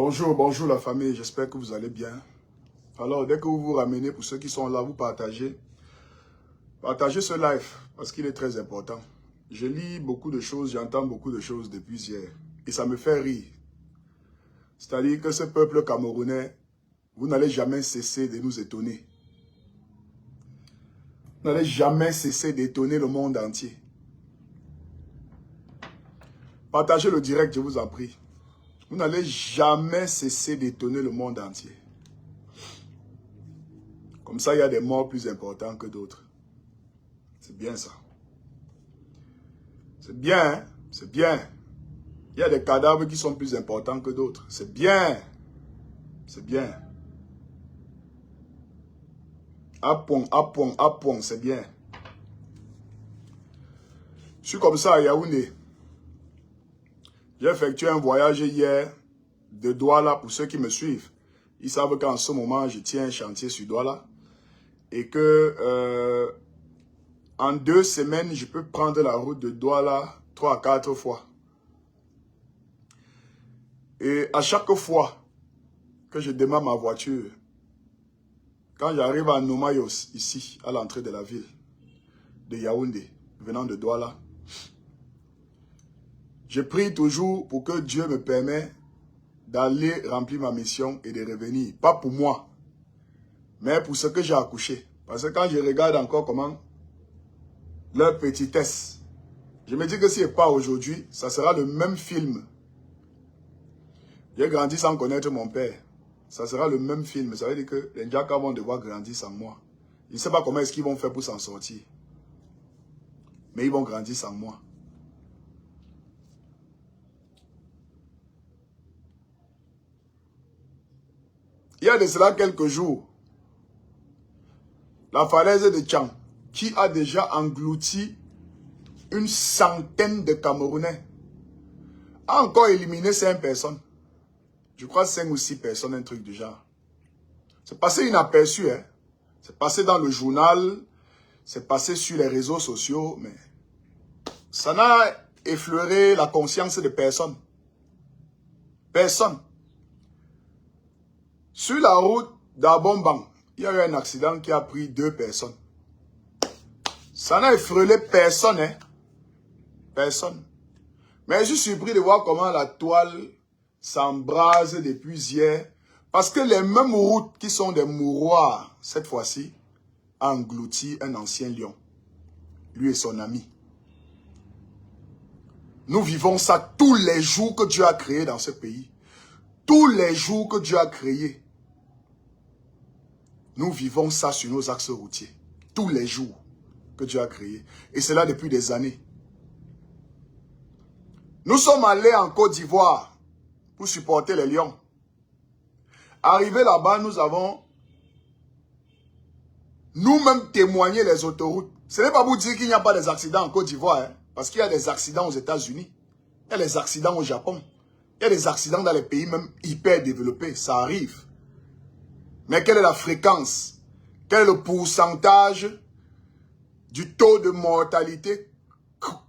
Bonjour, bonjour la famille, j'espère que vous allez bien. Alors, dès que vous vous ramenez, pour ceux qui sont là, vous partagez. Partagez ce live, parce qu'il est très important. Je lis beaucoup de choses, j'entends beaucoup de choses depuis hier. Et ça me fait rire. C'est-à-dire que ce peuple camerounais, vous n'allez jamais cesser de nous étonner. Vous n'allez jamais cesser d'étonner le monde entier. Partagez le direct, je vous en prie. Vous n'allez jamais cesser d'étonner le monde entier. Comme ça, il y a des morts plus importants que d'autres. C'est bien ça. C'est bien, hein? C'est bien. Il y a des cadavres qui sont plus importants que d'autres. C'est bien. C'est bien. Apong, c'est bien. Je suis comme ça à Yaoundé. J'ai effectué un voyage hier de Douala pour ceux qui me suivent. Ils savent qu'en ce moment, je tiens un chantier sur Douala. Et que en 2 semaines, je peux prendre la route de Douala 3 à 4 fois. Et à chaque fois que je démarre ma voiture, quand j'arrive à Nomayos, ici, à l'entrée de la ville de Yaoundé, venant de Douala, je prie toujours pour que Dieu me permette d'aller remplir ma mission et de revenir. Pas pour moi, mais pour ce que j'ai accouché. Parce que quand je regarde encore comment leur petitesse, je me dis que si ce n'est pas aujourd'hui, ça sera le même film. J'ai grandi sans connaître mon père. Ça sera le même film. Ça veut dire que les Ndjaka vont devoir grandir sans moi. Je ne sais pas comment est-ce qu'ils vont faire pour s'en sortir. Mais ils vont grandir sans moi. Il y a de cela quelques jours, la falaise de Tchang, qui a déjà englouti une centaine de Camerounais, a encore éliminé 5 personnes. Je crois 5 ou 6 personnes, un truc du genre. C'est passé inaperçu, hein. C'est passé dans le journal, c'est passé sur les réseaux sociaux, mais ça n'a effleuré la conscience de personne. Personne. Sur la route d'Abombang, il y a eu un accident qui a pris 2 personnes. Ça n'a effleuré personne, hein. Personne. Mais je suis surpris de voir comment la toile s'embrase depuis hier. Parce que les mêmes routes qui sont des mouroirs, cette fois-ci, a englouti un ancien lion. Lui et son ami. Nous vivons ça tous les jours que Dieu a créé dans ce pays. Tous les jours que Dieu a créé. Nous vivons ça sur nos axes routiers. Tous les jours que Dieu a créé. Et c'est là depuis des années. Nous sommes allés en Côte d'Ivoire pour supporter les lions. Arrivé là-bas, nous avons nous-mêmes témoigné les autoroutes. Ce n'est pas pour dire qu'il n'y a pas des accidents en Côte d'Ivoire. Hein, parce qu'il y a des accidents aux États-Unis. Il y a des accidents au Japon. Il y a des accidents dans les pays même hyper développés. Ça arrive. Mais quelle est la fréquence? Quel est le pourcentage du taux de mortalité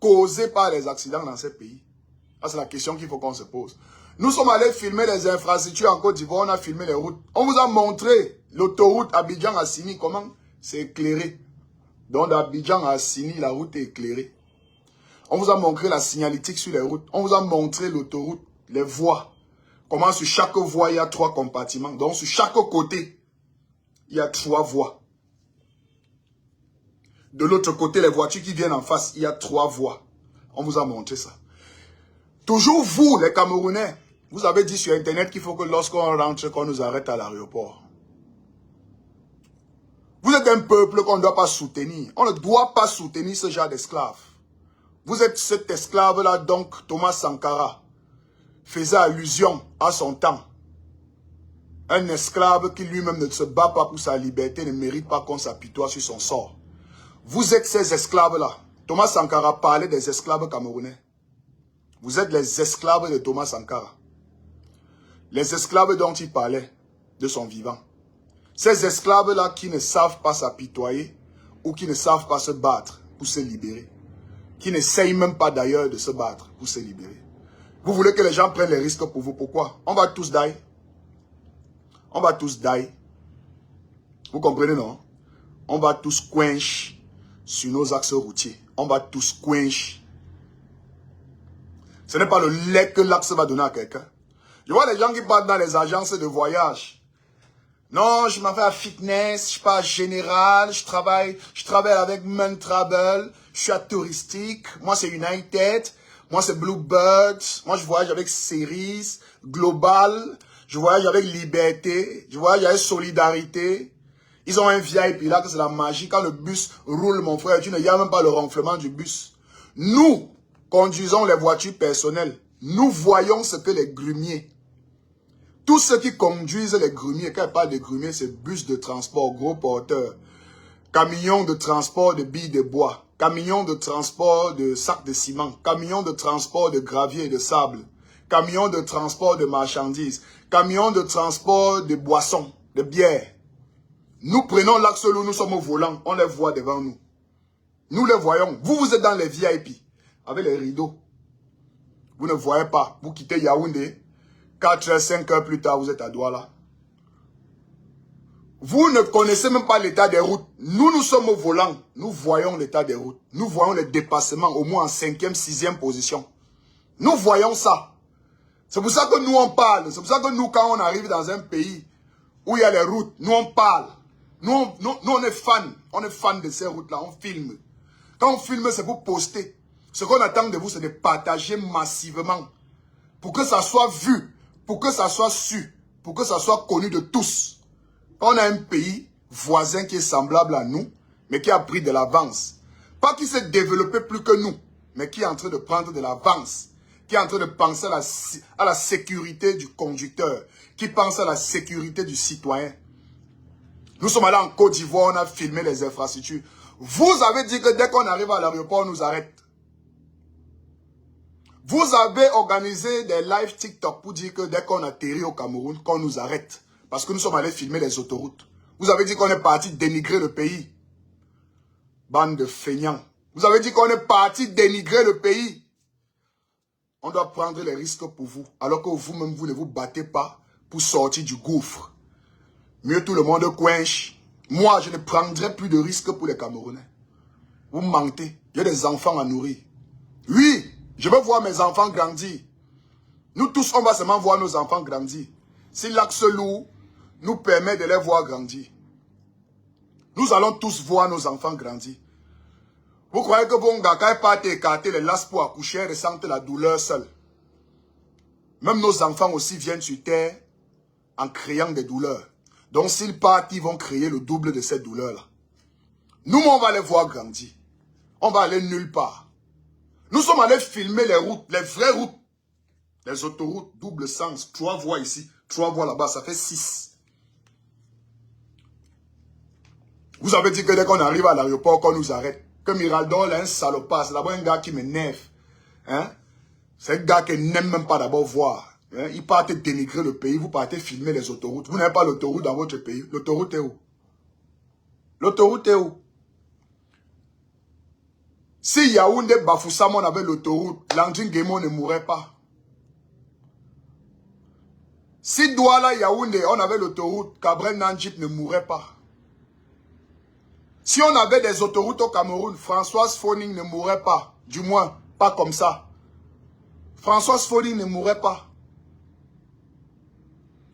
causé par les accidents dans ces pays? C'est la question qu'il faut qu'on se pose. Nous sommes allés filmer les infrastructures en Côte d'Ivoire, on a filmé les routes. On vous a montré l'autoroute Abidjan-Assini, comment c'est éclairé. Donc d'Abidjan à Assini, la route est éclairée. On vous a montré la signalétique sur les routes. On vous a montré l'autoroute, les voies. Comment sur chaque voie, il y a 3 compartiments. Donc sur chaque côté, il y a 3 voies. De l'autre côté, les voitures qui viennent en face, il y a 3 voies. On vous a montré ça. Toujours vous, les Camerounais, vous avez dit sur Internet qu'il faut que lorsqu'on rentre, qu'on nous arrête à l'aéroport. Vous êtes un peuple qu'on ne doit pas soutenir. On ne doit pas soutenir ce genre d'esclaves. Vous êtes cet esclave-là, donc Thomas Sankara faisait allusion à son temps. Un esclave qui lui-même ne se bat pas pour sa liberté, ne mérite pas qu'on s'apitoie sur son sort. Vous êtes ces esclaves-là. Thomas Sankara parlait des esclaves camerounais. Vous êtes les esclaves de Thomas Sankara. Les esclaves dont il parlait de son vivant. Ces esclaves-là qui ne savent pas s'apitoyer ou qui ne savent pas se battre pour se libérer. Qui n'essayent même pas d'ailleurs de se battre pour se libérer. Vous voulez que les gens prennent les risques pour vous. Pourquoi? On va tous die. On va tous die. Vous comprenez, non? On va tous quench sur nos axes routiers. On va tous quench. Ce n'est pas le lait que l'axe va donner à quelqu'un. Je vois les gens qui partent dans les agences de voyage. Non, je m'en vais à fitness, je suis pas général, je travaille avec Main Travel, je suis à touristique, moi c'est United, moi c'est Bluebird, moi je voyage avec Cerise, Global, je voyage avec Liberté, je voyage avec Solidarité. Ils ont un VIP là que c'est la magie. Quand le bus roule, mon frère, tu ne y a même pas le ronflement du bus. Nous conduisons les voitures personnelles. Nous voyons ce que les grumiers. Tous ceux qui conduisent les grumiers, quand je parle de grumiers, c'est bus de transport, gros porteurs, camions de transport de billes de bois, camions de transport de sacs de ciment, camions de transport de gravier et de sable, camions de transport de marchandises, camions de transport de boissons, de bière. Nous prenons l'axe où nous sommes au volant, on les voit devant nous. Nous les voyons. Vous, vous êtes dans les VIP, avec les rideaux. Vous ne voyez pas. Vous quittez Yaoundé, 4 heures, 5 heures plus tard, vous êtes à Douala. Vous ne connaissez même pas l'état des routes. Nous, nous sommes au volant. Nous voyons l'état des routes. Nous voyons les dépassements, au moins en 5e, 6e position. Nous voyons ça. C'est pour ça que nous, on parle. C'est pour ça que nous, quand on arrive dans un pays où il y a les routes, nous, on parle. Nous, on est fans. On est fans de ces routes-là. On filme. Quand on filme, c'est pour poster. Ce qu'on attend de vous, c'est de partager massivement. Pour que ça soit vu. Pour que ça soit su. Pour que ça soit connu de tous. On a un pays voisin qui est semblable à nous, mais qui a pris de l'avance. Pas qui s'est développé plus que nous, mais qui est en train de prendre de l'avance. Qui est en train de penser à la sécurité du conducteur. Qui pense à la sécurité du citoyen. Nous sommes allés en Côte d'Ivoire, on a filmé les infrastructures. Vous avez dit que dès qu'on arrive à l'aéroport, on nous arrête. Vous avez organisé des lives TikTok pour dire que dès qu'on atterrit au Cameroun, qu'on nous arrête. Parce que nous sommes allés filmer les autoroutes. Vous avez dit qu'on est parti dénigrer le pays. Bande de feignants. Vous avez dit qu'on est parti dénigrer le pays. On doit prendre les risques pour vous. Alors que vous-même, vous ne vous battez pas pour sortir du gouffre. Mieux tout le monde quench. Moi, je ne prendrai plus de risques pour les Camerounais. Vous mentez. J'ai des enfants à nourrir. Oui, je veux voir mes enfants grandir. Nous tous, on va seulement voir nos enfants grandir. Si l'axe lourd nous permet de les voir grandir. Nous allons tous voir nos enfants grandir. Vous croyez que bon gars, quand il part écarter les lasses pour accoucher, ils ressentent la douleur seule. Même nos enfants aussi viennent sur terre en créant des douleurs. Donc s'ils partent, ils vont créer le double de cette douleur-là. Nous, on va les voir grandir. On va aller nulle part. Nous sommes allés filmer les routes, les vraies routes. Les autoroutes, double sens, 3 voies ici, 3 voies là-bas, ça fait 6. Vous avez dit que dès qu'on arrive à l'aéroport, qu'on nous arrête. Que Miraldon, là, un salopard, c'est d'abord un gars qui m'énerve. Hein? C'est un gars qui n'aime même pas d'abord voir. Hein? Il part dénigrer le pays, vous partez filmer les autoroutes. Vous n'avez pas l'autoroute dans votre pays. L'autoroute est où? L'autoroute est où? Si Yaoundé Bafoussam, on avait l'autoroute, Landing Guémon ne mourrait pas. Si Douala Yaoundé, on avait l'autoroute, Cabrel Nandjip ne mourrait pas. Si on avait des autoroutes au Cameroun, Françoise Foning ne mourrait pas. Du moins, pas comme ça. Françoise Foning ne mourrait pas.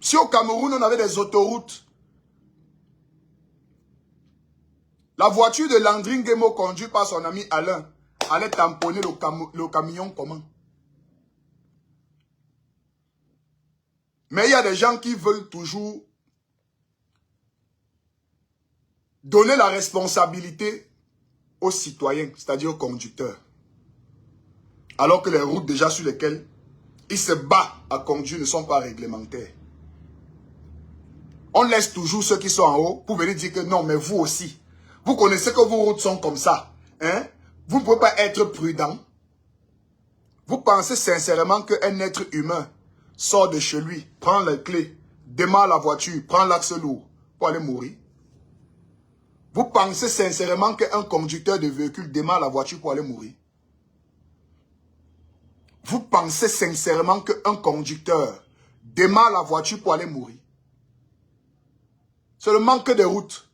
Si au Cameroun, on avait des autoroutes, la voiture de Landry Nguemo conduite par son ami Alain allait tamponner le camion comment? Mais il y a des gens qui veulent toujours donner la responsabilité aux citoyens, c'est-à-dire aux conducteurs. Alors que les routes déjà sur lesquelles ils se battent à conduire ne sont pas réglementaires. On laisse toujours ceux qui sont en haut pour venir dire que non, mais vous aussi. Vous connaissez que vos routes sont comme ça. Hein? Vous ne pouvez pas être prudent. Vous pensez sincèrement qu'un être humain sort de chez lui, prend les clés, démarre la voiture, prend l'axe lourd pour aller mourir? Vous pensez sincèrement qu'un conducteur de véhicule démarre la voiture pour aller mourir? Vous pensez sincèrement qu'un conducteur démarre la voiture pour aller mourir? C'est le manque de routes.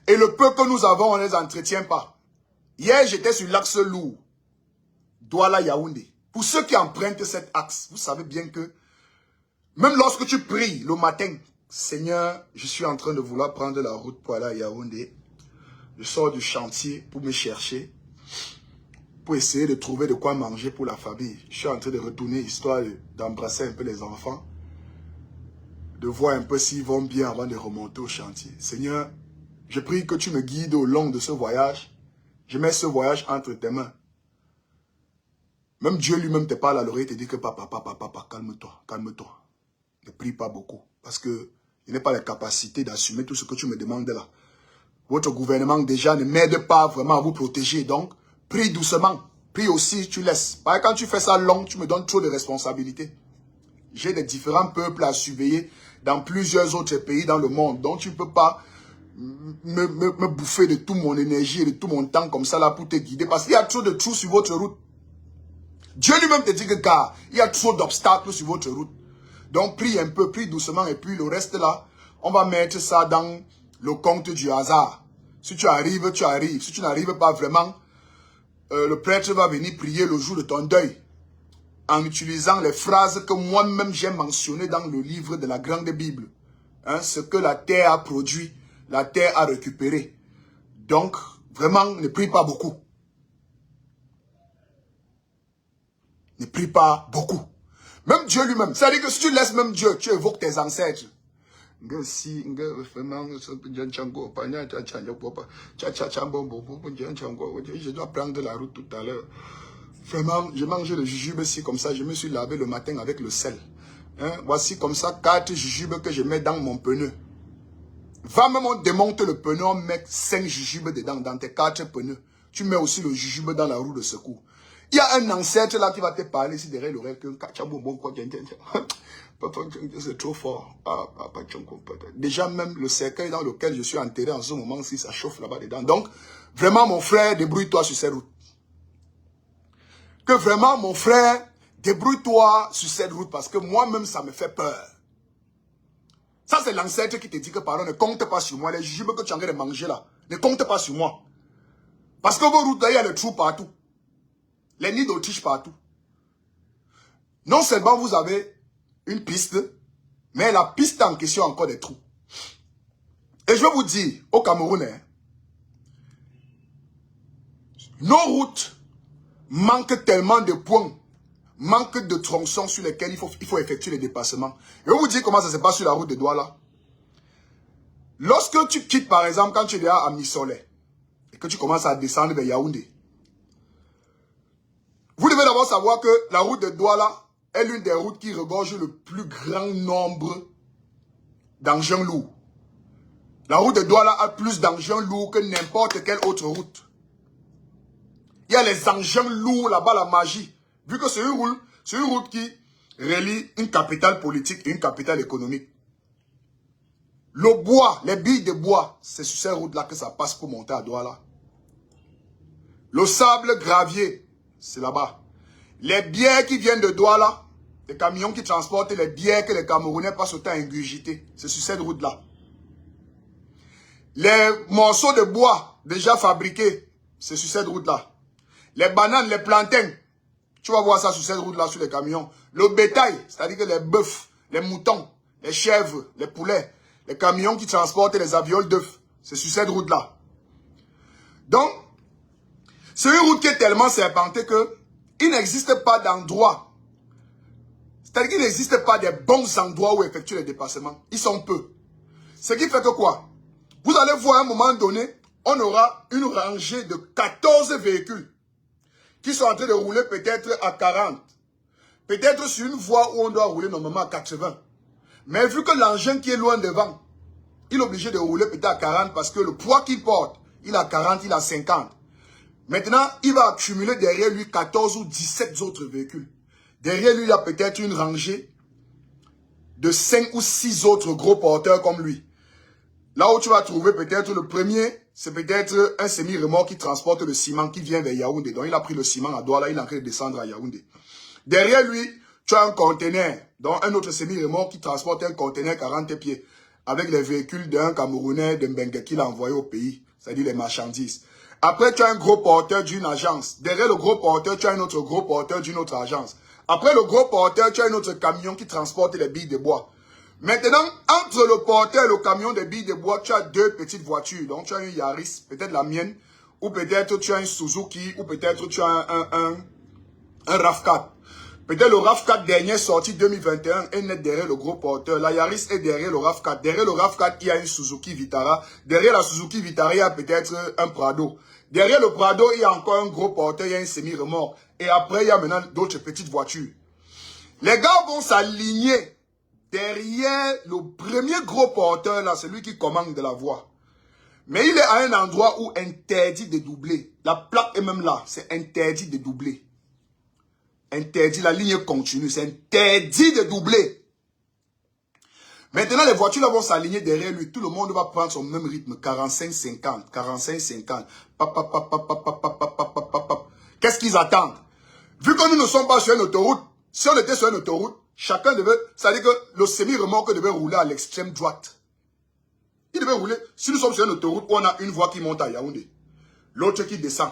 Et le peu que nous avons, on ne les entretient pas. Hier, j'étais sur l'axe lourd, Douala-Yaoundé. Pour ceux qui empruntent cet axe, vous savez bien que même lorsque tu pries le matin, Seigneur, je suis en train de vouloir prendre la route pour aller à Yaoundé. Je sors du chantier pour me chercher, pour essayer de trouver de quoi manger pour la famille. Je suis en train de retourner, histoire d'embrasser un peu les enfants, de voir un peu s'ils vont bien avant de remonter au chantier. Seigneur, je prie que tu me guides au long de ce voyage. Je mets ce voyage entre tes mains. Même Dieu lui-même te parle à l'oreille et te dit que papa, calme-toi, calme-toi. Ne prie pas beaucoup. Parce que je n'ai pas la capacité d'assumer tout ce que tu me demandes là. Votre gouvernement déjà ne m'aide pas vraiment à vous protéger. Donc, prie doucement. Prie aussi, tu laisses. Parce que quand tu fais ça long, tu me donnes trop de responsabilités. J'ai des différents peuples à surveiller dans plusieurs autres pays dans le monde. Donc, tu ne peux pas me bouffer de toute mon énergie et de tout mon temps comme ça là pour te guider. Parce qu'il y a trop de trous sur votre route. Dieu lui-même te dit que, gars, il y a trop d'obstacles sur votre route. Donc, prie un peu, prie doucement, et puis le reste là, on va mettre ça dans le compte du hasard. Si tu arrives, tu arrives. Si tu n'arrives pas vraiment, le prêtre va venir prier le jour de ton deuil, en utilisant les phrases que moi-même j'ai mentionnées dans le livre de la Grande Bible. Hein, ce que la terre a produit, la terre a récupéré. Donc, vraiment, ne prie pas beaucoup. Ne prie pas beaucoup. Même Dieu lui-même. C'est-à-dire que si tu laisses même Dieu, tu évoques tes ancêtres. Je dois prendre la route tout à l'heure. Vraiment, je mange le jujube ici comme ça. Je me suis lavé le matin avec le sel. Hein? Voici comme ça 4 jujubes que je mets dans mon pneu. Va même, on démonte le pneu, on met 5 jujubes dedans, dans tes 4 pneus. Tu mets aussi le jujube dans la roue de secours. Il y a un ancêtre là qui va te parler ici derrière l'oreille. C'est trop fort. Déjà même le cercueil dans lequel je suis enterré en ce moment, si ça chauffe là-bas dedans. Donc, vraiment mon frère, débrouille-toi sur cette route. Que vraiment mon frère, débrouille-toi sur cette route parce que moi-même ça me fait peur. Ça c'est l'ancêtre qui te dit que pardon, ne compte pas sur moi. Les jujubes que tu es en train de manger là, ne compte pas sur moi. Parce que vos routes là, il y a des trous partout. Les nids d'Autriche partout. Non seulement vous avez une piste, mais la piste en question a encore des trous. Et je vais vous dire, au Cameroun, nos routes manquent tellement de points, manquent de tronçons sur lesquels il faut effectuer les dépassements. Je vais vous dire comment ça se passe sur la route de Douala. Lorsque tu quittes, par exemple, quand tu es à Missolé, et que tu commences à descendre vers Yaoundé, vous devez d'abord savoir que la route de Douala est l'une des routes qui regorge le plus grand nombre d'engins lourds. La route de Douala a plus d'engins lourds que n'importe quelle autre route. Il y a les engins lourds là-bas, la magie. Vu que c'est une route qui relie une capitale politique et une capitale économique. Le bois, les billes de bois, c'est sur cette route-là que ça passe pour monter à Douala. Le sable gravier, c'est là-bas. Les bières qui viennent de Douala, les camions qui transportent les bières que les Camerounais passent autant à ingurgiter, c'est sur cette route-là. Les morceaux de bois déjà fabriqués, c'est sur cette route-là. Les bananes, les plantains, tu vas voir ça sur cette route-là, sur les camions. Le bétail, c'est-à-dire que les bœufs, les moutons, les chèvres, les poulets, les camions qui transportent les avioles d'œufs, c'est sur cette route-là. Donc, c'est une route qui est tellement serpentée que il n'existe pas d'endroit. C'est-à-dire qu'il n'existe pas des bons endroits où effectuer les dépassements. Ils sont peu. Ce qui fait que quoi? Vous allez voir à un moment donné, on aura une rangée de 14 véhicules qui sont en train de rouler peut-être à 40. Peut-être sur une voie où on doit rouler normalement à 80. Mais vu que l'engin qui est loin devant, il est obligé de rouler peut-être à 40 parce que le poids qu'il porte, il a 40, il a 50. Maintenant, il va accumuler derrière lui 14 ou 17 autres véhicules. Derrière lui, il y a peut-être une rangée de 5 ou 6 autres gros porteurs comme lui. Là où tu vas trouver peut-être le premier, c'est peut-être un semi-remorque qui transporte le ciment qui vient vers Yaoundé. Donc il a pris le ciment à Douala, il est en train de descendre à Yaoundé. Derrière lui, tu as un conteneur, donc un autre semi-remorque qui transporte un conteneur 40 pieds avec les véhicules d'un Camerounais de Mbengue qu'il a envoyé au pays, c'est-à-dire les marchandises. Après, tu as un gros porteur d'une agence. Derrière le gros porteur, tu as un autre gros porteur d'une autre agence. Après le gros porteur, tu as un autre camion qui transporte les billes de bois. Maintenant, entre le porteur et le camion de billes de bois, tu as deux petites voitures. Donc, tu as une Yaris, peut-être la mienne, ou peut-être tu as une Suzuki, ou peut-être tu as un RAV4. Peut-être le RAV4 dernier sorti 2021 est net derrière le gros porteur. La Yaris est derrière le RAV4. Derrière le RAV4, il y a une Suzuki Vitara. Derrière la Suzuki Vitara, il y a peut-être un Prado. Derrière le Prado, il y a encore un gros porteur, il y a un semi-remorque. Et après, il y a maintenant d'autres petites voitures. Les gars vont s'aligner derrière le premier gros porteur, là, celui qui commande de la voie. Mais il est à un endroit où interdit de doubler. La plaque est même là, c'est interdit de doubler. Interdit, la ligne continue, c'est interdit de doubler. Maintenant, les voitures là vont s'aligner derrière lui. Tout le monde va prendre son même rythme. 45-50, 45-50. Qu'est-ce qu'ils attendent? Vu que nous ne sommes pas sur une autoroute, si on était sur une autoroute, chacun devait... C'est-à-dire que le semi-remorque devait rouler à l'extrême droite. Il devait rouler... Si nous sommes sur une autoroute où on a une voie qui monte à Yaoundé, l'autre qui descend.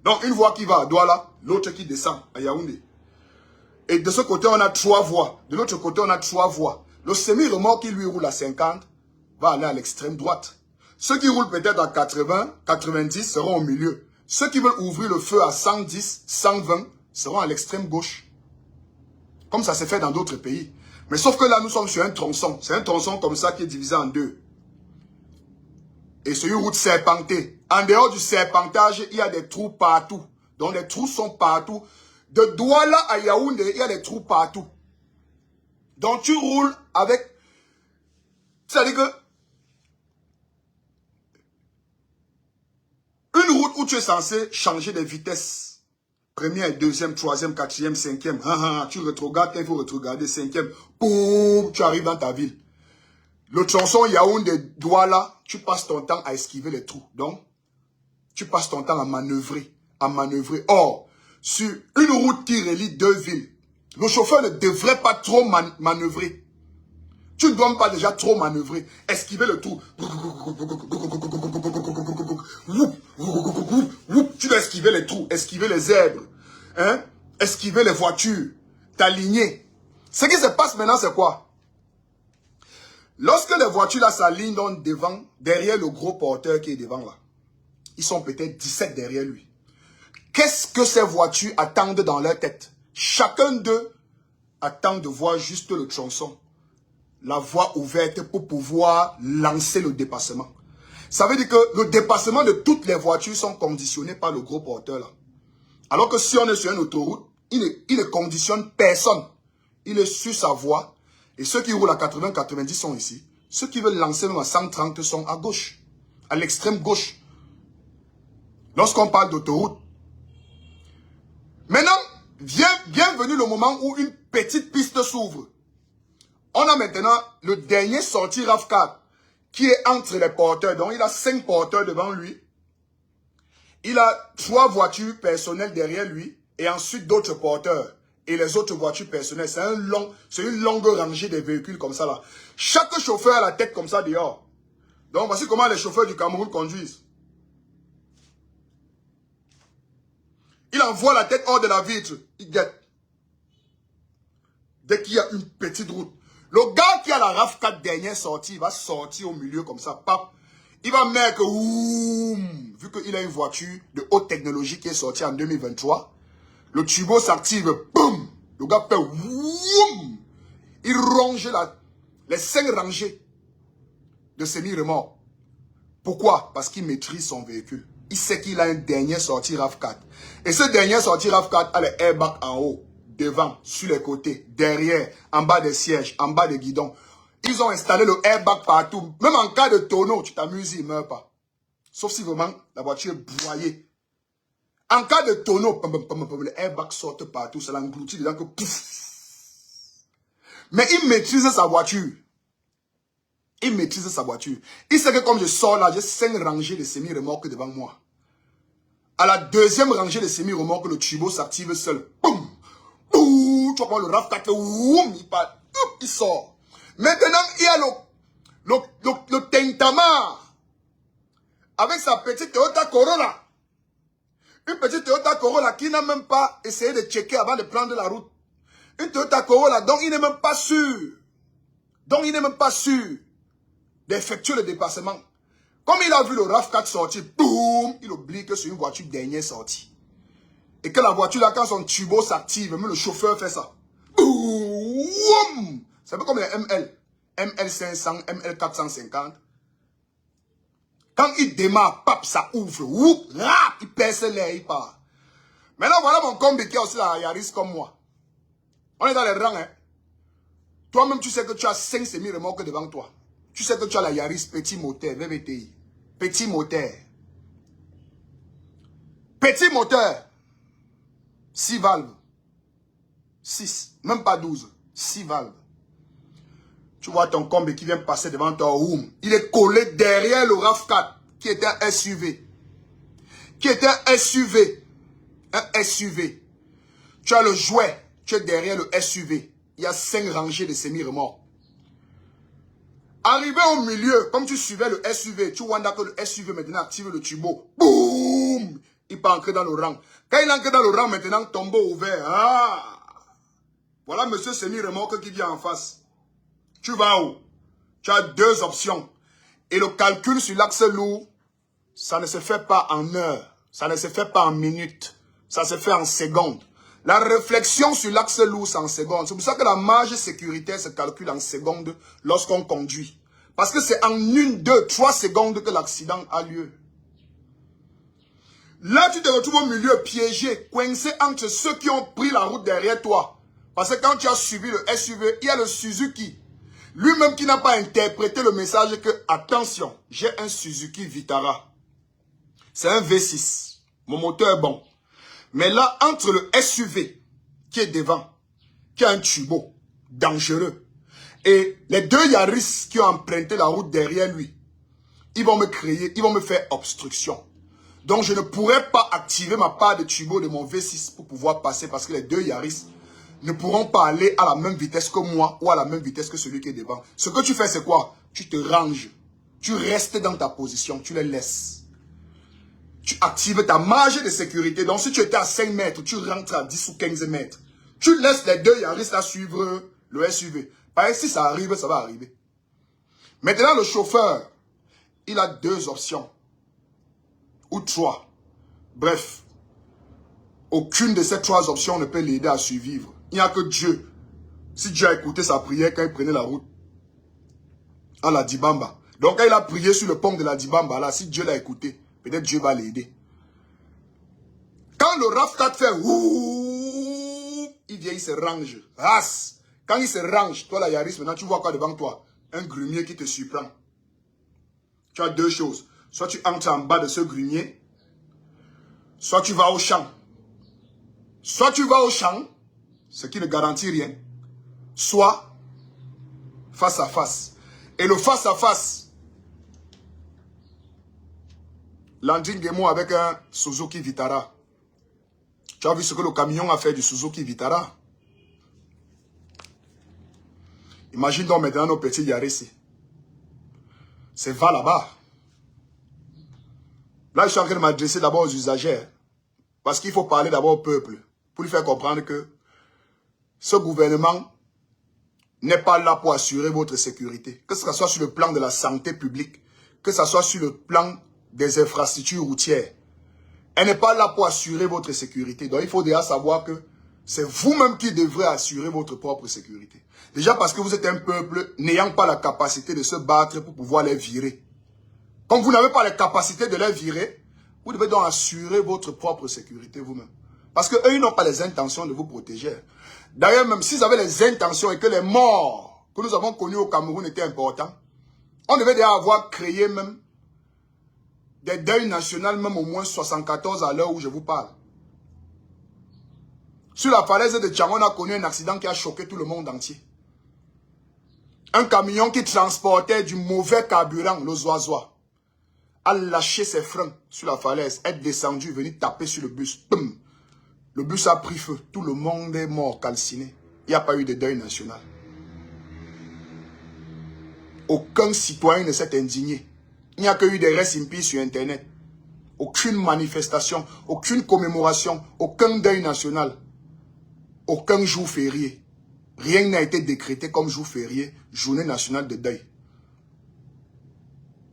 Donc une voie qui va à Douala, l'autre qui descend à Yaoundé. Et de ce côté, on a 3 voies. De l'autre côté, on a 3 voies. Le semi-remorque qui lui roule à 50 va aller à l'extrême droite. Ceux qui roulent peut-être à 80, 90 seront au milieu. Ceux qui veulent ouvrir le feu à 110, 120 seront à l'extrême gauche. Comme ça s'est fait dans d'autres pays. Mais sauf que là, nous sommes sur un tronçon. C'est un tronçon comme ça qui est divisé en 2. Et c'est une route serpentée. En dehors du serpentage, il y a des trous partout. Donc les trous sont partout. De Douala à Yaoundé, il y a des trous partout. Donc tu roules avec... C'est-à-dire que... Une route où tu es censé changer de vitesse. Première, deuxième, troisième, quatrième, cinquième. Tu retrogrades, il faut retrograder, cinquième. Boum, tu arrives dans ta ville. Le tronçon Yaoundé-Douala, tu passes ton temps à esquiver les trous. Donc, tu passes ton temps à manœuvrer. Or, sur une route qui relie 2 villes, le chauffeur ne devrait pas trop manœuvrer. Tu ne dois pas déjà trop manœuvrer. Esquiver le trou. Tu dois esquiver les trous, esquiver les zèbres, hein? Esquiver les voitures, t'aligner. Ce qui se passe maintenant, c'est quoi? Lorsque les voitures là s'alignent devant, derrière le gros porteur qui est devant là, ils sont peut-être 17 derrière lui. Qu'est-ce que ces voitures attendent dans leur tête? Chacun d'eux attend de voir juste le tronçon, la voie ouverte pour pouvoir lancer le dépassement. Ça veut dire que le dépassement de toutes les voitures sont conditionnés par le gros porteur là. Alors que si on est sur une autoroute, il ne conditionne personne. Il est sur sa voie. Et ceux qui roulent à 80-90 sont ici. Ceux qui veulent lancer même à 130 sont à gauche. À l'extrême gauche. Lorsqu'on parle d'autoroute. Maintenant, bienvenue le moment où une petite piste s'ouvre. On a maintenant le dernier sorti RAV4 qui est entre les porteurs. Donc, il a 5 porteurs devant lui. Il a 3 voitures personnelles derrière lui et ensuite d'autres porteurs. Et les autres voitures personnelles, c'est une longue rangée de véhicules comme ça là. Chaque chauffeur a la tête comme ça dehors. Donc, voici comment les chauffeurs du Cameroun conduisent. Il envoie la tête hors de la vitre. Il guette. Dès qu'il y a une petite route. Le gars qui a la RAV4 dernière sortie, il va sortir au milieu comme ça. Pap. Il va mettre, vu qu'il a une voiture de haute technologie qui est sortie en 2023, le turbo s'active, boum. Le gars fait, woum. Il ronge les 5 rangées de semi-remorques. Pourquoi? Parce qu'il maîtrise son véhicule. Il sait qu'il a un dernier sorti RAV4. Et ce dernier sorti RAV4 a les airbags en haut, devant, sur les côtés, derrière, en bas des sièges, en bas des guidons. Ils ont installé le airbag partout. Même en cas de tonneau, tu t'amuses, il ne meurt pas. Sauf si vraiment la voiture est broyée. En cas de tonneau, les airbags sortent partout. Ça l'engloutit dedans que pouf. Mais il maîtrise sa voiture. Il maîtrise sa voiture. Il sait que comme je sors là, j'ai 5 rangées de semi-remorques devant moi. À la deuxième rangée de semi-remorques, le turbo s'active seul. Boum! Ouh, tu vois le RAV4, oum, il part, il sort. Maintenant, il y a le Tentama avec sa petite Toyota Corolla. Une petite Toyota Corolla qui n'a même pas essayé de checker avant de prendre la route. Une Toyota Corolla dont il n'est même pas sûr. D'effectuer le dépassement. Comme il a vu le RAV4 sortir, boum, il oublie que c'est une voiture dernière sortie. Et que la voiture là, quand son turbo s'active, même le chauffeur fait ça. Boum! C'est un peu comme les ML. ML500, ML450. Quand il démarre, pap, ça ouvre. Whoop, rap, il perce l'air, il part. Maintenant, voilà mon combi qui a aussi la Yaris comme moi. On est dans les rangs, hein. Toi-même, tu sais que tu as 5 semi-remorques devant toi. Tu sais que tu as la Yaris petit moteur, VVTI. Petit moteur. Petit moteur. 6 valves. 6. Même pas 12. 6 valves. Tu vois ton combi qui vient passer devant toi. Il est collé derrière le RAV4 qui était un SUV. Un SUV. Tu as le jouet. Tu es derrière le SUV. Il y a 5 rangées de semi-remorques. Arrivé au milieu, comme tu suivais le SUV, tu vois que le SUV maintenant active le turbo. Boum! Il peut entrer dans le rang. Quand il entre dans le rang, maintenant, tombeau ouvert. Ah! Voilà monsieur semi-remorque qui vient en face. Tu vas où? Tu as 2 options. Et le calcul sur l'axe lourd, ça ne se fait pas en heures. Ça ne se fait pas en minutes. Ça se fait en secondes. La réflexion sur l'axe lourd, c'est en secondes. C'est pour ça que la marge sécuritaire se calcule en secondes lorsqu'on conduit. Parce que c'est en 1, 2, 3 secondes que l'accident a lieu. Là, tu te retrouves au milieu, piégé, coincé entre ceux qui ont pris la route derrière toi. Parce que quand tu as suivi le SUV, il y a le Suzuki. Lui-même qui n'a pas interprété le message que, attention, j'ai un Suzuki Vitara. C'est un V6. Mon moteur est bon. Mais là, entre le SUV qui est devant, qui a un turbo dangereux, et les 2 Yaris qui ont emprunté la route derrière lui, ils vont me faire obstruction. Donc je ne pourrai pas activer ma part de turbo de mon V6 pour pouvoir passer parce que les 2 Yaris ne pourront pas aller à la même vitesse que moi ou à la même vitesse que celui qui est devant. Ce que tu fais, c'est quoi? Tu te ranges. Tu restes dans ta position, tu les laisses. Tu actives ta marge de sécurité. Donc, si tu étais à 5 mètres, tu rentres à 10 ou 15 mètres. Tu laisses les 2 Yaris à suivre le SUV. Parce que si ça arrive, ça va arriver. Maintenant, le chauffeur, il a 2 options. Ou 3. Bref. Aucune de ces 3 options ne peut l'aider à survivre. Il n'y a que Dieu. Si Dieu a écouté sa prière quand il prenait la route à la Dibamba. Donc, quand il a prié sur le pont de la Dibamba, là, si Dieu l'a écouté, peut-être Dieu va l'aider. Quand le RAV4 fait ouh, il vient, il se range. Ras. Quand il se range, toi la Yaris, maintenant tu vois quoi devant toi? Un grumier qui te surprend. Tu as 2 choses. Soit tu entres en bas de ce grumier, soit tu vas au champ. Soit tu vas au champ, ce qui ne garantit rien. Soit face à face. Et le face à face, Landing Gemo avec un Suzuki Vitara. Tu as vu ce que le camion a fait du Suzuki Vitara? Imagine donc maintenant nos petits Yaris. C'est va là-bas. Là, je suis en train de m'adresser d'abord aux usagers. Parce qu'il faut parler d'abord au peuple. Pour lui faire comprendre que ce gouvernement n'est pas là pour assurer votre sécurité. Que ce soit sur le plan de la santé publique, que ce soit sur le plan des infrastructures routières. Elle n'est pas là pour assurer votre sécurité. Donc il faut déjà savoir que c'est vous-même qui devrez assurer votre propre sécurité. Déjà parce que vous êtes un peuple n'ayant pas la capacité de se battre pour pouvoir les virer. Comme vous n'avez pas la capacité de les virer, vous devez donc assurer votre propre sécurité vous-même. Parce qu'eux, ils n'ont pas les intentions de vous protéger. D'ailleurs, même s'ils avaient les intentions et que les morts que nous avons connus au Cameroun étaient importants, on devait déjà avoir créé même des deuils nationaux, même au moins 74 à l'heure où je vous parle. Sur la falaise de Tchang, on a connu un accident qui a choqué tout le monde entier. Un camion qui transportait du mauvais carburant, le Zoazoa, a lâché ses freins sur la falaise, est descendu, venu taper sur le bus. Boum. Le bus a pris feu. Tout le monde est mort, calciné. Il n'y a pas eu de deuil national. Aucun citoyen ne s'est indigné. Il n'y a que eu des restes impies sur Internet. Aucune manifestation, aucune commémoration, aucun deuil national, aucun jour férié. Rien n'a été décrété comme jour férié, journée nationale de deuil.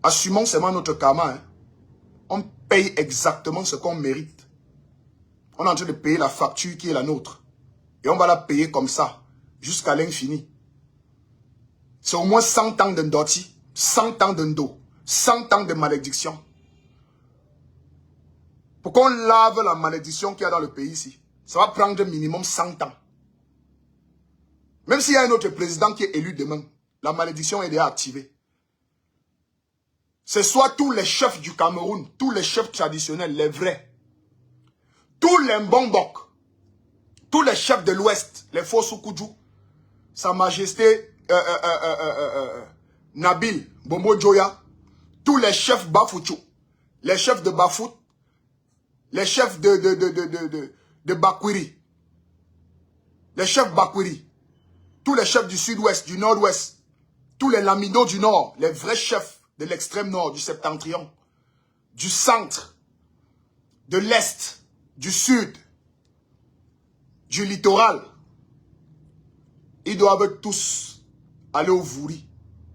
Assumons seulement notre karma. Hein. On paye exactement ce qu'on mérite. On est en train de payer la facture qui est la nôtre. Et on va la payer comme ça, jusqu'à l'infini. C'est au moins 100 ans de ndoti, 100 ans de ndo, 100 ans de malédiction. Pour qu'on lave la malédiction qu'il y a dans le pays ici, ça va prendre minimum 100 ans. Même s'il y a un autre président qui est élu demain, la malédiction est déjà activée. C'est soit tous les chefs du Cameroun, tous les chefs traditionnels, les vrais, tous les Mbombok, tous les chefs de l'Ouest, les Fossoukoudjou, Sa Majesté Nabil Bombo Joya, tous les chefs Bafouchou, les chefs de Bafout, les chefs de Bakwiri, les chefs Bakwiri, tous les chefs du sud-ouest, du nord-ouest, tous les lamidos du nord, les vrais chefs de l'extrême nord, du septentrion, du centre, de l'est, du sud, du littoral, ils doivent tous aller au Vouri,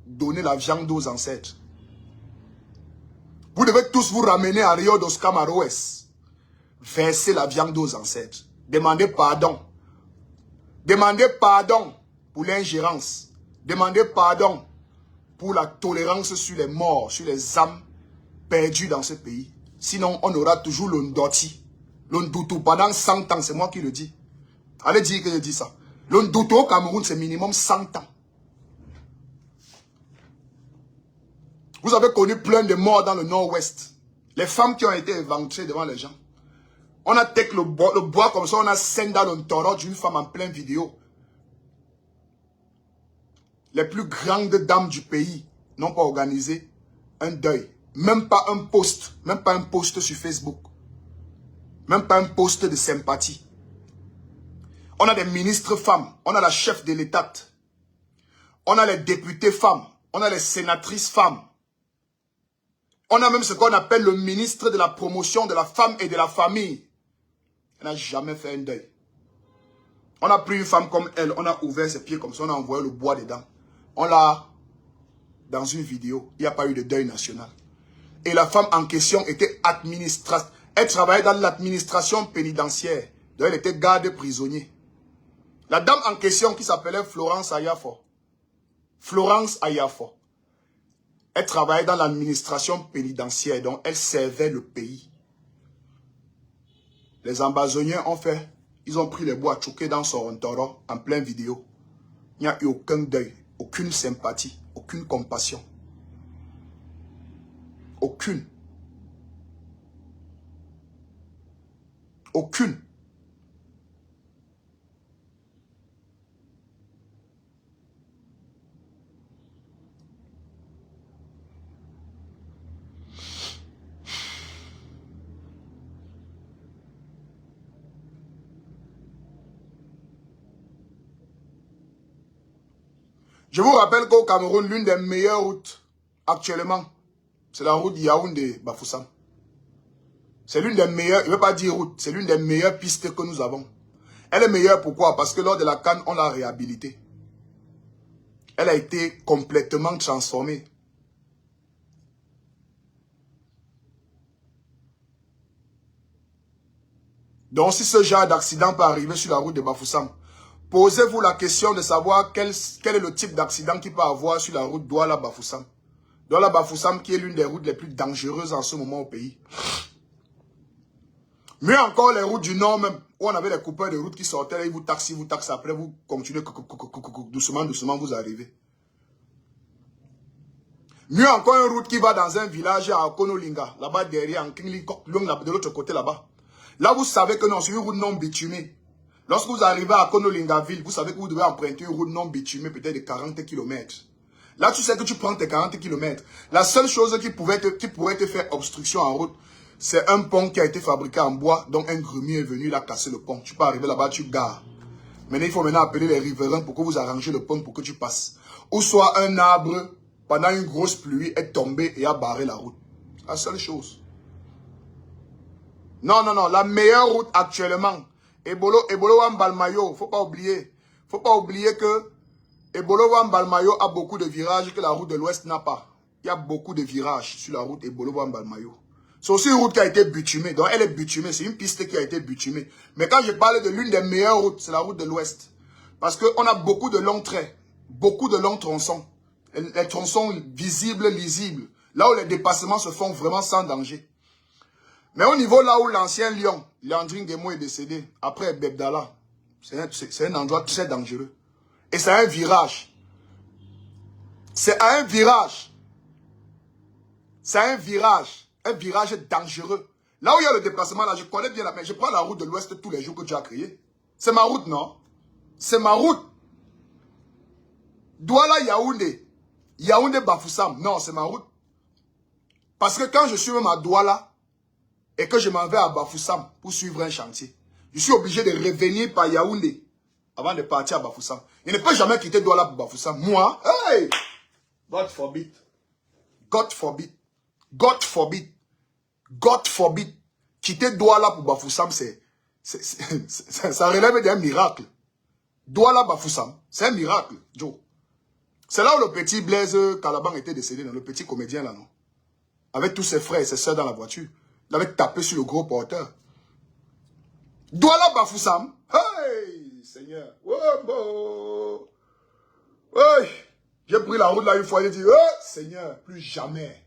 donner la viande aux ancêtres. Vous devez tous vous ramener à Rio dos Camaroes, verser la viande aux ancêtres, demander pardon. Demandez pardon pour l'ingérence. Demandez pardon pour la tolérance sur les morts, sur les âmes perdues dans ce pays. Sinon, on aura toujours le ndoti. Le ndoutou pendant 100 ans, c'est moi qui le dis. Allez dire que je dis ça. Le ndoutou au Cameroun, c'est minimum 100 ans. Vous avez connu plein de morts dans le nord-ouest. Les femmes qui ont été éventrées devant les gens. On a take le bois comme ça, on a scène dans le taureau d'une femme en pleine vidéo. Les plus grandes dames du pays n'ont pas organisé un deuil. Même pas un post sur Facebook. Même pas un post de sympathie. On a des ministres femmes, on a la chef de l'État. On a les députés femmes, on a les sénatrices femmes. On a même ce qu'on appelle le ministre de la promotion de la femme et de la famille. Elle n'a jamais fait un deuil. On a pris une femme comme elle, on a ouvert ses pieds comme ça, on a envoyé le bois dedans. On l'a dans une vidéo. Il n'y a pas eu de deuil national. Et la femme en question était administratrice. Elle travaillait dans l'administration pénitentiaire. Donc elle était garde prisonnier. La dame en question qui s'appelait Florence Ayafo. Florence Ayafo. Elle travaillait dans l'administration pénitentiaire. Donc elle servait le pays. Les ambassoniens ont fait, ils ont pris les bois choqués dans son taureau en pleine vidéo. Il n'y a eu aucun deuil, aucune sympathie, aucune compassion. Aucune. Aucune. Je vous rappelle qu'au Cameroun, l'une des meilleures routes actuellement, c'est la route Yaoundé-Bafoussam. C'est l'une des meilleures, je ne veux pas dire route, c'est l'une des meilleures pistes que nous avons. Elle est meilleure pourquoi? Parce que lors de la CAN, on l'a réhabilitée. Elle a été complètement transformée. Donc si ce genre d'accident peut arriver sur la route de Bafoussam, posez-vous la question de savoir quel est le type d'accident qu'il peut avoir sur la route Douala-Bafoussam. Douala-Bafoussam qui est l'une des routes les plus dangereuses en ce moment au pays. Mieux encore les routes du nord même, où on avait les coupeurs de route qui sortaient, là, ils vous taxent, après vous continuez, doucement, doucement vous arrivez. Mieux encore une route qui va dans un village à Konolinga, là-bas derrière, en Kingli, de l'autre côté là-bas. Là vous savez que non, c'est une route non bitumée. Lorsque vous arrivez à Konolingaville, vous savez que vous devez emprunter une route non bitumée, peut-être de 40 km. Là, tu sais que tu prends tes 40 km. La seule chose qui pourrait te faire obstruction en route, c'est un pont qui a été fabriqué en bois, donc un grumier est venu, il a cassé le pont. Tu peux arriver là-bas, tu gares. Maintenant, il faut maintenant appeler les riverains pour que vous arrangez le pont pour que tu passes. Ou soit un arbre, pendant une grosse pluie, est tombé et a barré la route. La seule chose. Non, non, non. La meilleure route actuellement, Ebolo Wambalmayo, faut pas oublier. Faut pas oublier que Ebolo Wambalmayo a beaucoup de virages que la route de l'Ouest n'a pas. Il y a beaucoup de virages sur la route Ebolo Wambalmayo. C'est aussi une route qui a été bitumée. Donc elle est bitumée. C'est une piste qui a été bitumée. Mais quand je parle de l'une des meilleures routes, c'est la route de l'Ouest. Parce qu'on a beaucoup de longs traits. Beaucoup de longs tronçons. Les tronçons visibles, lisibles. Là où les dépassements se font vraiment sans danger. Mais au niveau là où l'ancien lion, Léandrine Guémot est décédé, après Bebdala, c'est un endroit très dangereux. Et c'est un virage. C'est un virage. C'est un virage. Un virage dangereux. Là où il y a le déplacement, là, je connais bien la mer. Je prends la route de l'Ouest tous les jours que tu as créé. C'est ma route, non? C'est ma route. Douala Yaoundé. Yaoundé Bafoussam. Non, c'est ma route. Parce que quand je suis même à Douala et que je m'en vais à Bafoussam pour suivre un chantier, je suis obligé de revenir par Yaoundé avant de partir à Bafoussam. Je ne peux jamais quitter Douala pour Bafoussam. Moi, hey! God forbid. God forbid. God forbid. God forbid. Quitter Douala pour Bafoussam, ça relève d'un miracle. Douala Bafoussam, c'est un miracle, Joe. C'est là où le petit Blaise Calaban était décédé, le petit comédien là, non? Avec tous ses frères et ses soeurs dans la voiture. Il avait tapé sur le gros porteur. Douala Bafoussam. Hey, Seigneur. Oh, bon. Hey. J'ai pris la route là une fois, j'ai dit, oh, Seigneur, plus jamais.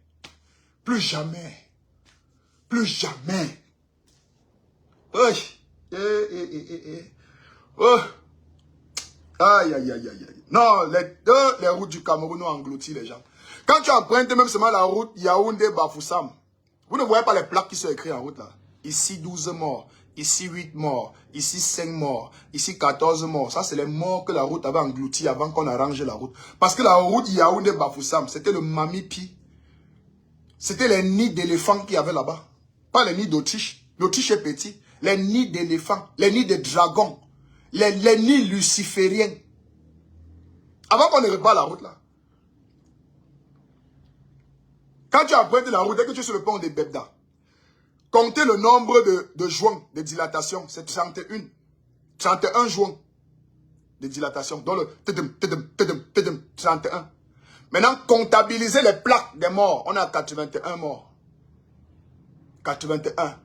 Plus jamais. Plus jamais. Oui. Oh. Aïe, aïe, aïe, aïe, aïe. Non, les routes du Cameroun ont englouti les gens. Quand tu empruntes même seulement la route Yaoundé-Bafoussam, vous ne voyez pas les plaques qui sont écrites en route là. Ici 12 morts, ici 8 morts, ici 5 morts, ici 14 morts. Ça, c'est les morts que la route avait engloutis avant qu'on arrange la route. Parce que la route Yaoundé-Bafoussam, c'était le Mamipi. C'était les nids d'éléphants qu'il y avait là-bas. Pas les nids d'Autriche. L'Autriche est petit. Les nids d'éléphants, les nids de dragons, les nids lucifériens. Avant qu'on ne répare la route là. Quand tu empruntes la route, dès que tu es sur le pont de Bebda, comptez le nombre de joints de dilatation. C'est 31 joints de dilatation. Dans le 31. Maintenant, comptabilisez les plaques des morts. On a 81 morts. 81.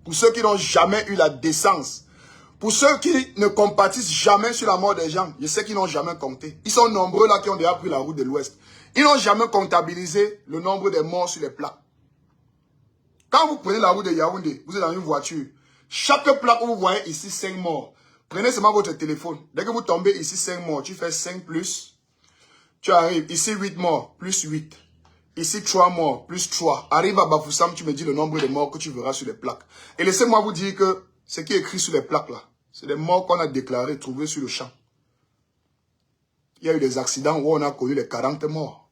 Pour ceux qui n'ont jamais eu la décence. Pour ceux qui ne compatissent jamais sur la mort des gens. Je sais qu'ils n'ont jamais compté. Ils sont nombreux là qui ont déjà pris la route de l'Ouest. Ils n'ont jamais comptabilisé le nombre de morts sur les plaques. Quand vous prenez la route de Yaoundé, vous êtes dans une voiture. Chaque plaque où vous voyez ici 5 morts. Prenez seulement votre téléphone. Dès que vous tombez ici 5 morts, tu fais 5 plus. Tu arrives ici 8 morts, plus 8. Ici 3 morts, plus 3. Arrive à Bafoussam, tu me dis le nombre de morts que tu verras sur les plaques. Et laissez-moi vous dire que ce qui est écrit sur les plaques là, c'est des morts qu'on a déclarés, trouvés sur le champ. Il y a eu des accidents où on a connu les 40 morts.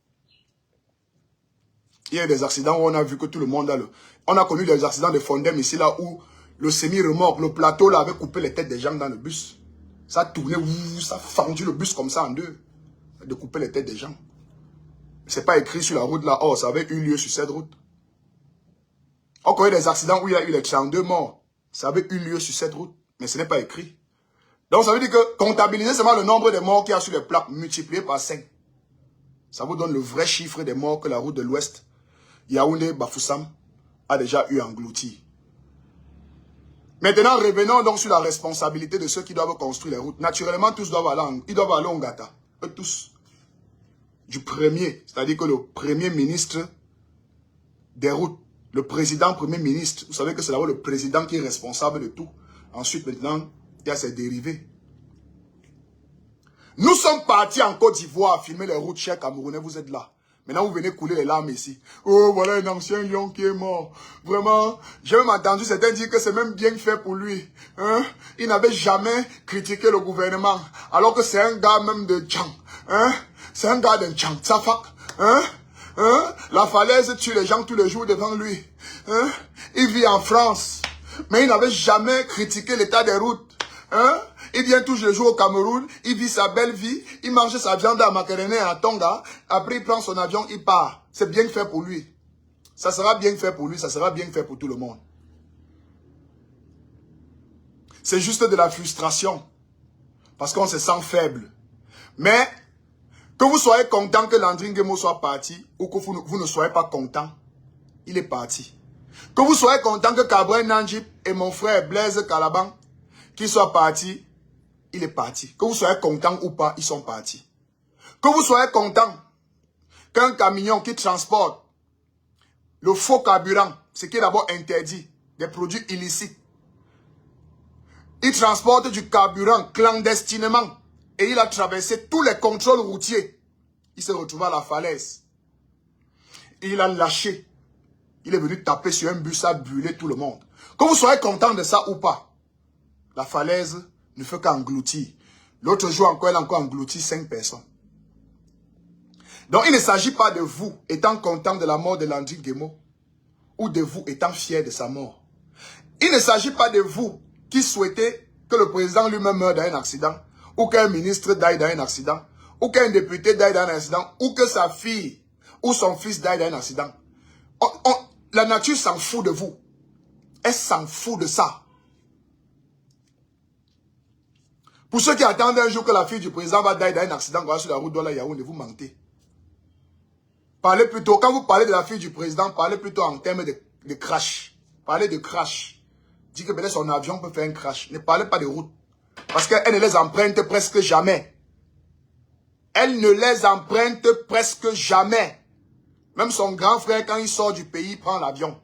Il y a eu des accidents où on a vu que tout le monde a le... On a connu des accidents de Fondem ici là où le semi-remorque, le plateau là avait coupé les têtes des gens dans le bus. Ça tournait, ça a fendu le bus comme ça en deux. De couper les têtes des gens. C'est pas écrit sur la route là, oh, ça avait eu lieu sur cette route. On connaît des accidents où il y a eu les 32 morts. Ça avait eu lieu sur cette route, mais ce n'est pas écrit. Donc ça veut dire que comptabiliser seulement le nombre de morts qu'il y a sur les plaques multiplié par 5. Ça vous donne le vrai chiffre des morts que la route de l'Ouest, Yaoundé, Bafoussam, a déjà eu englouti. Maintenant, revenons donc sur la responsabilité de ceux qui doivent construire les routes. Naturellement, tous doivent aller en Ngata. Eux tous. Du premier, c'est-à-dire que le premier ministre des routes, le président premier ministre, vous savez que c'est d'abord le président qui est responsable de tout. Ensuite, maintenant, il y a ses dérivés. Nous sommes partis en Côte d'Ivoire filmer les routes, chers Camerounais, vous êtes là. Maintenant, vous venez couler les larmes ici. Oh, voilà un ancien lion qui est mort. Vraiment, j'ai même entendu certains dire que c'est même bien fait pour lui. Hein? Il n'avait jamais critiqué le gouvernement, alors que c'est un gars même de Djan. Hein? C'est un gars d'un Tchantafak. Hein? Hein? La falaise tue les gens tous les jours devant lui. Hein? Il vit en France. Mais il n'avait jamais critiqué l'état des routes. Hein? Il vient tous les jours au Cameroun. Il vit sa belle vie. Il mange sa viande à Makerene et à Tonga. Après, il prend son avion, il part. C'est bien fait pour lui. Ça sera bien fait pour lui. Ça sera bien fait pour tout le monde. C'est juste de la frustration. Parce qu'on se sent faible. Mais, que vous soyez content que Landry Nguemo soit parti, ou que vous ne soyez pas content, il est parti. Que vous soyez content que Kaboué Nandjip et mon frère Blaise Kalaban, qui soient partis, il est parti. Que vous soyez content ou pas, ils sont partis. Que vous soyez content qu'un camion qui transporte le faux carburant, ce qui est d'abord interdit, des produits illicites, il transporte du carburant clandestinement et il a traversé tous les contrôles routiers. Il s'est retrouvé à la falaise. Il a lâché. Il est venu taper sur un bus, à brûler tout le monde. Que vous soyez content de ça ou pas, la falaise ne fait qu'engloutir. L'autre jour encore, elle a encore englouti 5 personnes. Donc il ne s'agit pas de vous étant content de la mort de Landry Nguemo ou de vous étant fier de sa mort. Il ne s'agit pas de vous qui souhaitez que le président lui-même meure dans un accident, ou qu'un ministre d'aille dans un accident, ou qu'un député d'aille dans un accident, ou que sa fille ou son fils d'aille dans un accident. La nature s'en fout de vous. Elle s'en fout de ça. Pour ceux qui attendent un jour que la fille du président va d'aille dans un accident, voilà sur la route Douala Yaoundé, vous mentez. Parlez plutôt, quand vous parlez de la fille du président, parlez plutôt en termes de crash. Parlez de crash. Dites que peut-être son avion peut faire un crash. Ne parlez pas de route. Parce qu'elle ne les emprunte presque jamais. Elle ne les emprunte presque jamais. Même son grand frère, quand il sort du pays, il prend l'avion.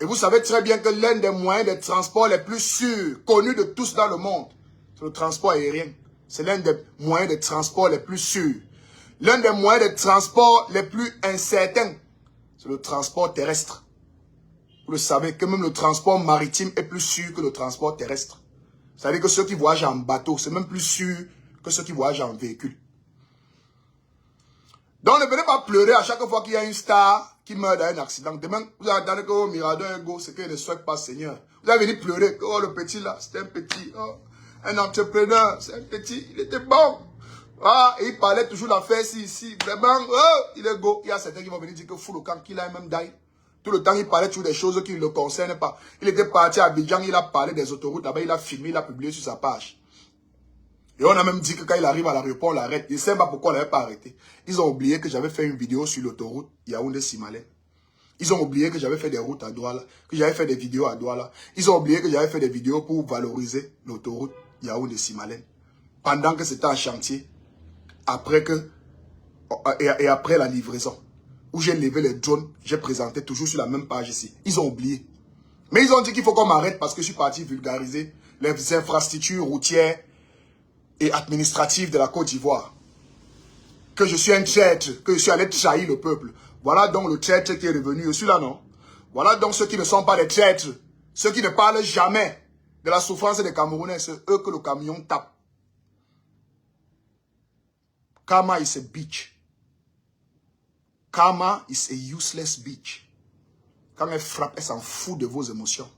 Et vous savez très bien que l'un des moyens de transport les plus sûrs, connus de tous dans le monde, c'est le transport aérien. C'est l'un des moyens de transport les plus sûrs. L'un des moyens de transport les plus incertains, c'est le transport terrestre. Vous le savez que même le transport maritime est plus sûr que le transport terrestre. C'est-à-dire que ceux qui voyagent en bateau, c'est même plus sûr que ceux qui voyagent en véhicule. Donc ne venez pas pleurer à chaque fois qu'il y a une star qui meurt dans un accident. Demain, vous attendez que oh, Mirador est go, c'est qu'il ne souhaite pas Seigneur. Vous allez venir pleurer que oh, le petit là, c'était un petit. Oh, un entrepreneur, c'est un petit, il était bon. Ah, et il parlait toujours l'affaire ici. Vraiment, oh, il est go. Il y a certains qui vont venir dire que fou le camp, qu'il a même d'ailleurs. Tout le temps, il parlait toujours des choses qui ne le concernent pas. Il était parti à Abidjan, il a parlé des autoroutes là-bas, il a filmé, il a publié sur sa page. Et on a même dit que quand il arrive à l'aéroport, on l'arrête. Je ne sais pas pourquoi on ne l'avait pas arrêté. Ils ont oublié que j'avais fait une vidéo sur l'autoroute Yaoundé-Simalène. Ils ont oublié que j'avais fait des routes à Douala, que j'avais fait des vidéos à Douala. Ils ont oublié que j'avais fait des vidéos pour valoriser l'autoroute Yaoundé-Simalène. Pendant que c'était en chantier, après la livraison, où j'ai levé les drones, j'ai présenté toujours sur la même page ici. Ils ont oublié. Mais ils ont dit qu'il faut qu'on m'arrête parce que je suis parti vulgariser les infrastructures routières et administratives de la Côte d'Ivoire. Que je suis un traître, que je suis allé trahir le peuple. Voilà donc le traître qui est revenu. Je suis là, non? Voilà donc ceux qui ne sont pas des traîtres. Ceux qui ne parlent jamais de la souffrance des Camerounais. C'est eux que le camion tape. Karma is a bitch. Karma is a useless bitch. Quand elle frappe, elle s'en fout de vos émotions.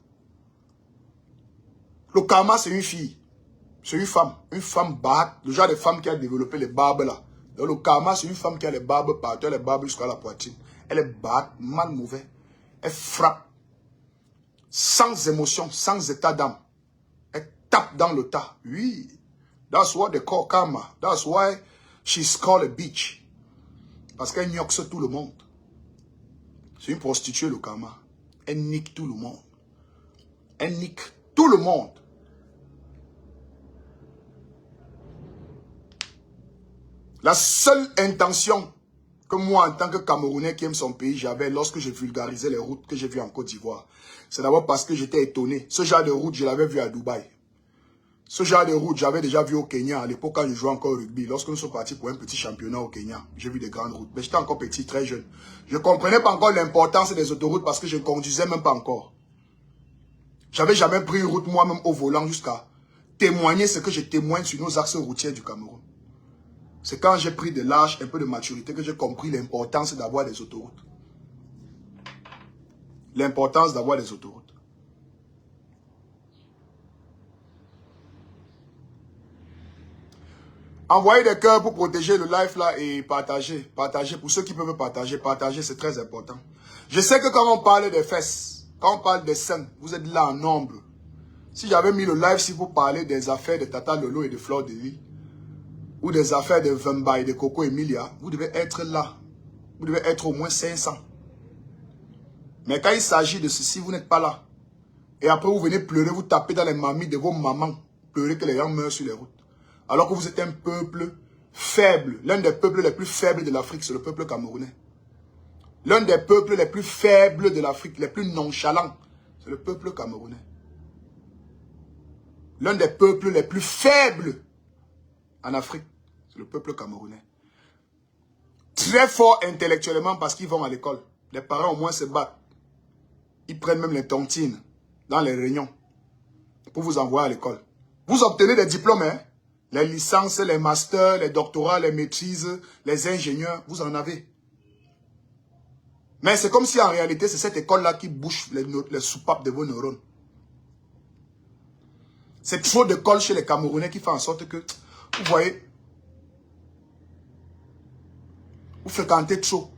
Le karma, c'est une fille. C'est une femme bad, le genre de femme qui a développé les barbes là. Donc le karma, c'est une femme qui a les barbes partout, les barbes jusqu'à la poitrine. Elle est bad, mal mauvais. Elle frappe sans émotion, sans état d'âme. Elle tape dans le tas. Oui. That's what they call karma. That's why she's called a bitch. Parce qu'elle gnoxe tout le monde. C'est une prostituée, le karma. Elle nique tout le monde. Elle nique tout le monde. La seule intention que moi, en tant que Camerounais qui aime son pays, j'avais lorsque je vulgarisais les routes que j'ai vues en Côte d'Ivoire, c'est d'abord parce que j'étais étonné. Ce genre de route, je l'avais vu à Dubaï. Ce genre de route, j'avais déjà vu au Kenya, à l'époque quand je jouais encore au rugby. Lorsque nous sommes partis pour un petit championnat au Kenya, j'ai vu des grandes routes. Mais j'étais encore petit, très jeune. Je ne comprenais pas encore l'importance des autoroutes parce que je ne conduisais même pas encore. J'avais jamais pris une route moi-même au volant jusqu'à témoigner ce que je témoigne sur nos axes routiers du Cameroun. C'est quand j'ai pris de l'âge, un peu de maturité, que j'ai compris l'importance d'avoir des autoroutes. L'importance d'avoir des autoroutes. Envoyez des cœurs pour protéger le live là et partager. Partagez. Pour ceux qui peuvent partager, partager, c'est très important. Je sais que quand on parle des fesses, quand on parle des seins, vous êtes là en nombre. Si j'avais mis le live, si vous parlez des affaires de Tata Lolo et de Fleur de Vie, ou des affaires de Vemba et de Coco Emilia, vous devez être là. Vous devez être au moins 500. Mais quand il s'agit de ceci, vous n'êtes pas là. Et après, vous venez pleurer, vous tapez dans les mamies de vos mamans, pleurer que les gens meurent sur les routes. Alors que vous êtes un peuple faible. L'un des peuples les plus faibles de l'Afrique, c'est le peuple camerounais. L'un des peuples les plus faibles de l'Afrique, les plus nonchalants, c'est le peuple camerounais. L'un des peuples les plus faibles en Afrique, c'est le peuple camerounais. Très fort intellectuellement parce qu'ils vont à l'école. Les parents au moins se battent. Ils prennent même les tontines dans les réunions pour vous envoyer à l'école. Vous obtenez des diplômes, hein? Les licences, les masters, les doctorats, les maîtrises, les ingénieurs, vous en avez. Mais c'est comme si en réalité, c'est cette école-là qui bouche les soupapes de vos neurones. C'est trop d'écoles chez les Camerounais qui fait en sorte que, vous voyez, vous fréquentez trop.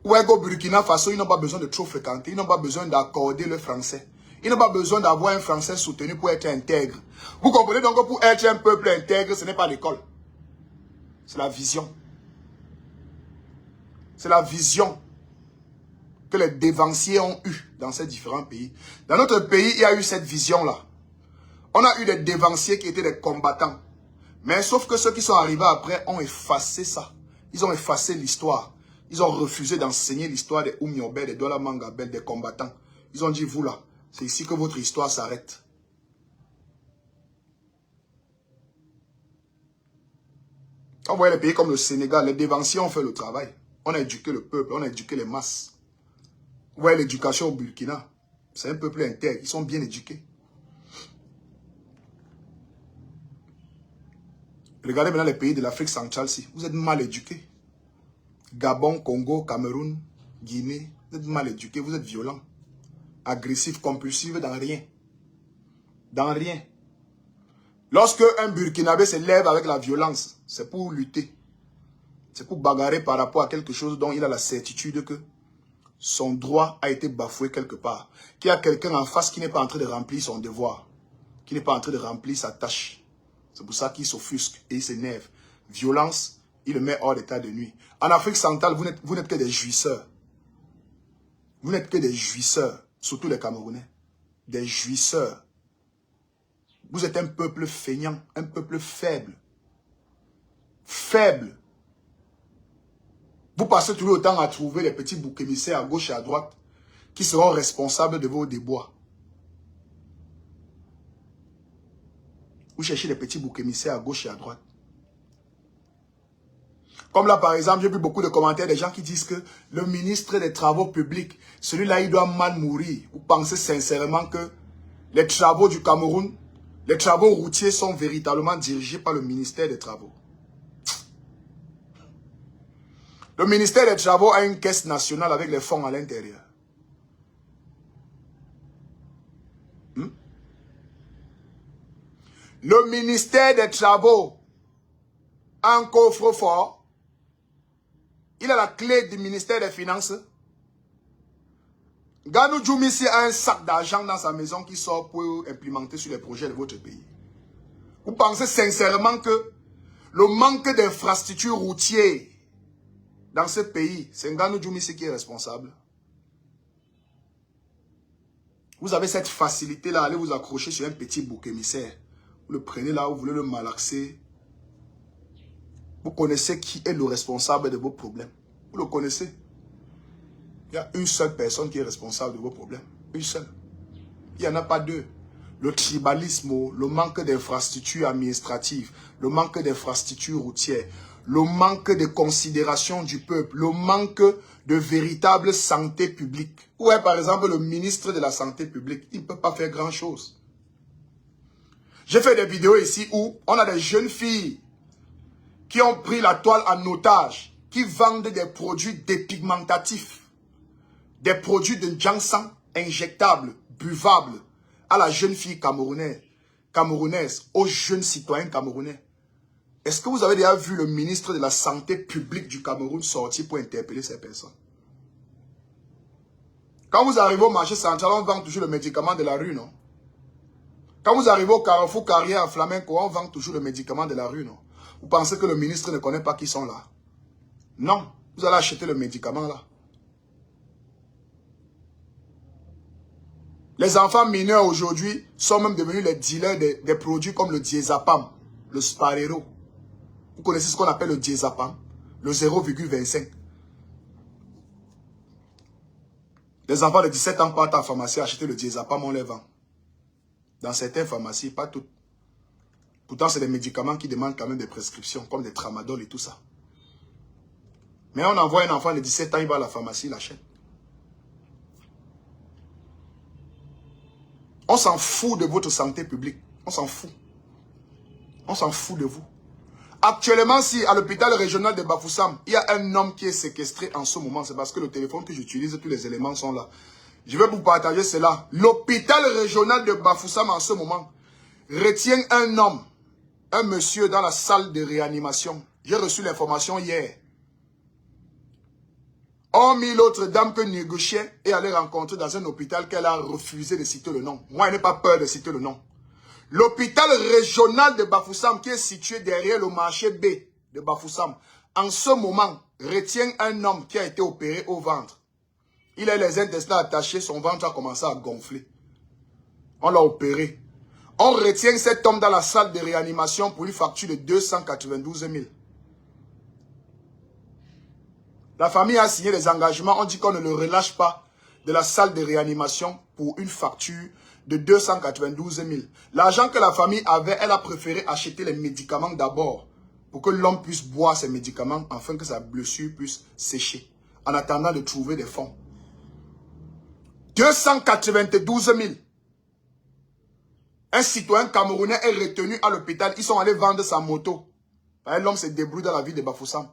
Ou au Burkina Faso, ils n'ont pas besoin de trop fréquenter, ils n'ont pas besoin d'accorder le français. Ils n'ont pas besoin d'avoir un français soutenu pour être intègre. Vous comprenez donc que pour être un peuple intègre, ce n'est pas l'école. C'est la vision. C'est la vision que les dévanciers ont eue dans ces différents pays. Dans notre pays, il y a eu cette vision-là. On a eu des dévanciers qui étaient des combattants. Mais sauf que ceux qui sont arrivés après ont effacé ça. Ils ont effacé l'histoire. Ils ont refusé d'enseigner l'histoire des Oumyobel, des Douala Mangabel, des combattants. Ils ont dit, vous là, c'est ici que votre histoire s'arrête. Quand vous voyez les pays comme le Sénégal, les dévanciers ont fait le travail. On a éduqué le peuple, on a éduqué les masses. Vous voyez l'éducation au Burkina. C'est un peuple intègre, ils sont bien éduqués. Regardez maintenant les pays de l'Afrique centrale, si vous êtes mal éduqués. Gabon, Congo, Cameroun, Guinée, vous êtes mal éduqués, vous êtes violents. Agressifs, compulsifs, dans rien. Dans rien. Lorsque un Burkinabé se lève avec la violence, c'est pour lutter. C'est pour bagarrer par rapport à quelque chose dont il a la certitude que son droit a été bafoué quelque part. Qu'il y a quelqu'un en face qui n'est pas en train de remplir son devoir. Qui n'est pas en train de remplir sa tâche. C'est pour ça qu'il s'offusque et il s'énerve. Violence, il le met hors d'état de nuit. En Afrique centrale, vous n'êtes que des jouisseurs. Vous n'êtes que des jouisseurs. Surtout les Camerounais. Des jouisseurs. Vous êtes un peuple feignant. Un peuple faible. Faible. Vous passez tout le temps à trouver les petits boucs émissaires à gauche et à droite qui seront responsables de vos déboires. Vous cherchez les petits boucs émissaires à gauche et à droite. Comme là, par exemple, j'ai vu beaucoup de commentaires des gens qui disent que le ministre des Travaux publics, celui-là, il doit mal mourir. Vous pensez sincèrement que les travaux du Cameroun, les travaux routiers sont véritablement dirigés par le ministère des Travaux. Le ministère des Travaux a une caisse nationale avec les fonds à l'intérieur. Le ministère des Travaux a un coffre-fort. Il a la clé du ministère des Finances. Ganou Djoumissi a un sac d'argent dans sa maison qui sort pour implémenter sur les projets de votre pays. Vous pensez sincèrement que le manque d'infrastructures routières dans ce pays, c'est Ganou Djoumissi qui est responsable? Vous avez cette facilité-là, allez vous accrocher sur un petit bouc émissaire. Vous le prenez là, vous voulez le malaxer. Vous connaissez qui est le responsable de vos problèmes. Vous le connaissez. Il y a une seule personne qui est responsable de vos problèmes. Une seule. Il n'y en a pas deux. Le tribalisme, le manque d'infrastructures administratives, le manque d'infrastructures routières, le manque de considération du peuple, le manque de véritable santé publique. Où est par exemple le ministre de la santé publique? Il ne peut pas faire grand-chose. J'ai fait des vidéos ici où on a des jeunes filles qui ont pris la toile en otage, qui vendent des produits dépigmentatifs, des produits de ginseng injectables, buvables, à la jeune fille camerounaise, aux jeunes citoyens camerounais. Est-ce que vous avez déjà vu le ministre de la Santé publique du Cameroun sortir pour interpeller ces personnes? Quand vous arrivez au marché central, on vend toujours le médicament de la rue, non? Quand vous arrivez au Carrefour Carrière à Flamenco, on vend toujours le médicament de la rue, non? Vous pensez que le ministre ne connaît pas qui sont là? Non, vous allez acheter le médicament là. Les enfants mineurs aujourd'hui sont même devenus les dealers des produits comme le diazépam, le Sparero. Vous connaissez ce qu'on appelle le diazépam, le 0,25. Les enfants de 17 ans partent en pharmacie acheter le diazépam, on les vend. Dans certaines pharmacies, pas toutes. Pourtant, c'est des médicaments qui demandent quand même des prescriptions, comme des tramadol et tout ça. Mais on envoie un enfant de 17 ans, il va à la pharmacie, il achète. On s'en fout de votre santé publique. On s'en fout. On s'en fout de vous. Actuellement, si à l'hôpital régional de Bafoussam, il y a un homme qui est séquestré en ce moment, c'est parce que le téléphone que j'utilise, tous les éléments sont là. Je vais vous partager cela. L'hôpital régional de Bafoussam en ce moment retient un homme, un monsieur dans la salle de réanimation. J'ai reçu l'information hier. Hormis l'autre dame que négociait et allait rencontrer dans un hôpital qu'elle a refusé de citer le nom. Moi, je n'ai pas peur de citer le nom. L'hôpital régional de Bafoussam, qui est situé derrière le marché B de Bafoussam, en ce moment, retient un homme qui a été opéré au ventre. Il a les intestins attachés, son ventre a commencé à gonfler. On l'a opéré. On retient cet homme dans la salle de réanimation pour une facture de 292 000. La famille a signé les engagements. On dit qu'on ne le relâche pas de la salle de réanimation pour une facture de 292 000. L'argent que la famille avait, elle a préféré acheter les médicaments d'abord pour que l'homme puisse boire ces médicaments afin que sa blessure puisse sécher en attendant de trouver des fonds. 292 000. Un citoyen camerounais est retenu à l'hôpital. Ils sont allés vendre sa moto. L'homme se débrouille dans la ville de Bafoussam.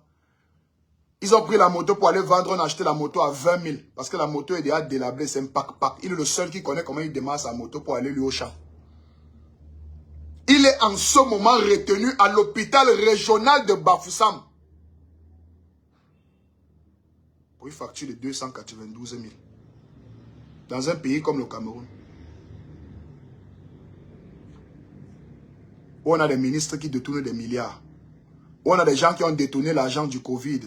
Ils ont pris la moto pour aller vendre. On a acheté la moto à 20 000. Parce que la moto est déjà délabrée. C'est un pack-pack. Il est le seul qui connaît comment il démarre sa moto pour aller lui au champ. Il est en ce moment retenu à l'hôpital régional de Bafoussam. Pour une facture de 292 000. Dans un pays comme le Cameroun. Où on a des ministres qui détournent des milliards. Où on a des gens qui ont détourné l'argent du Covid.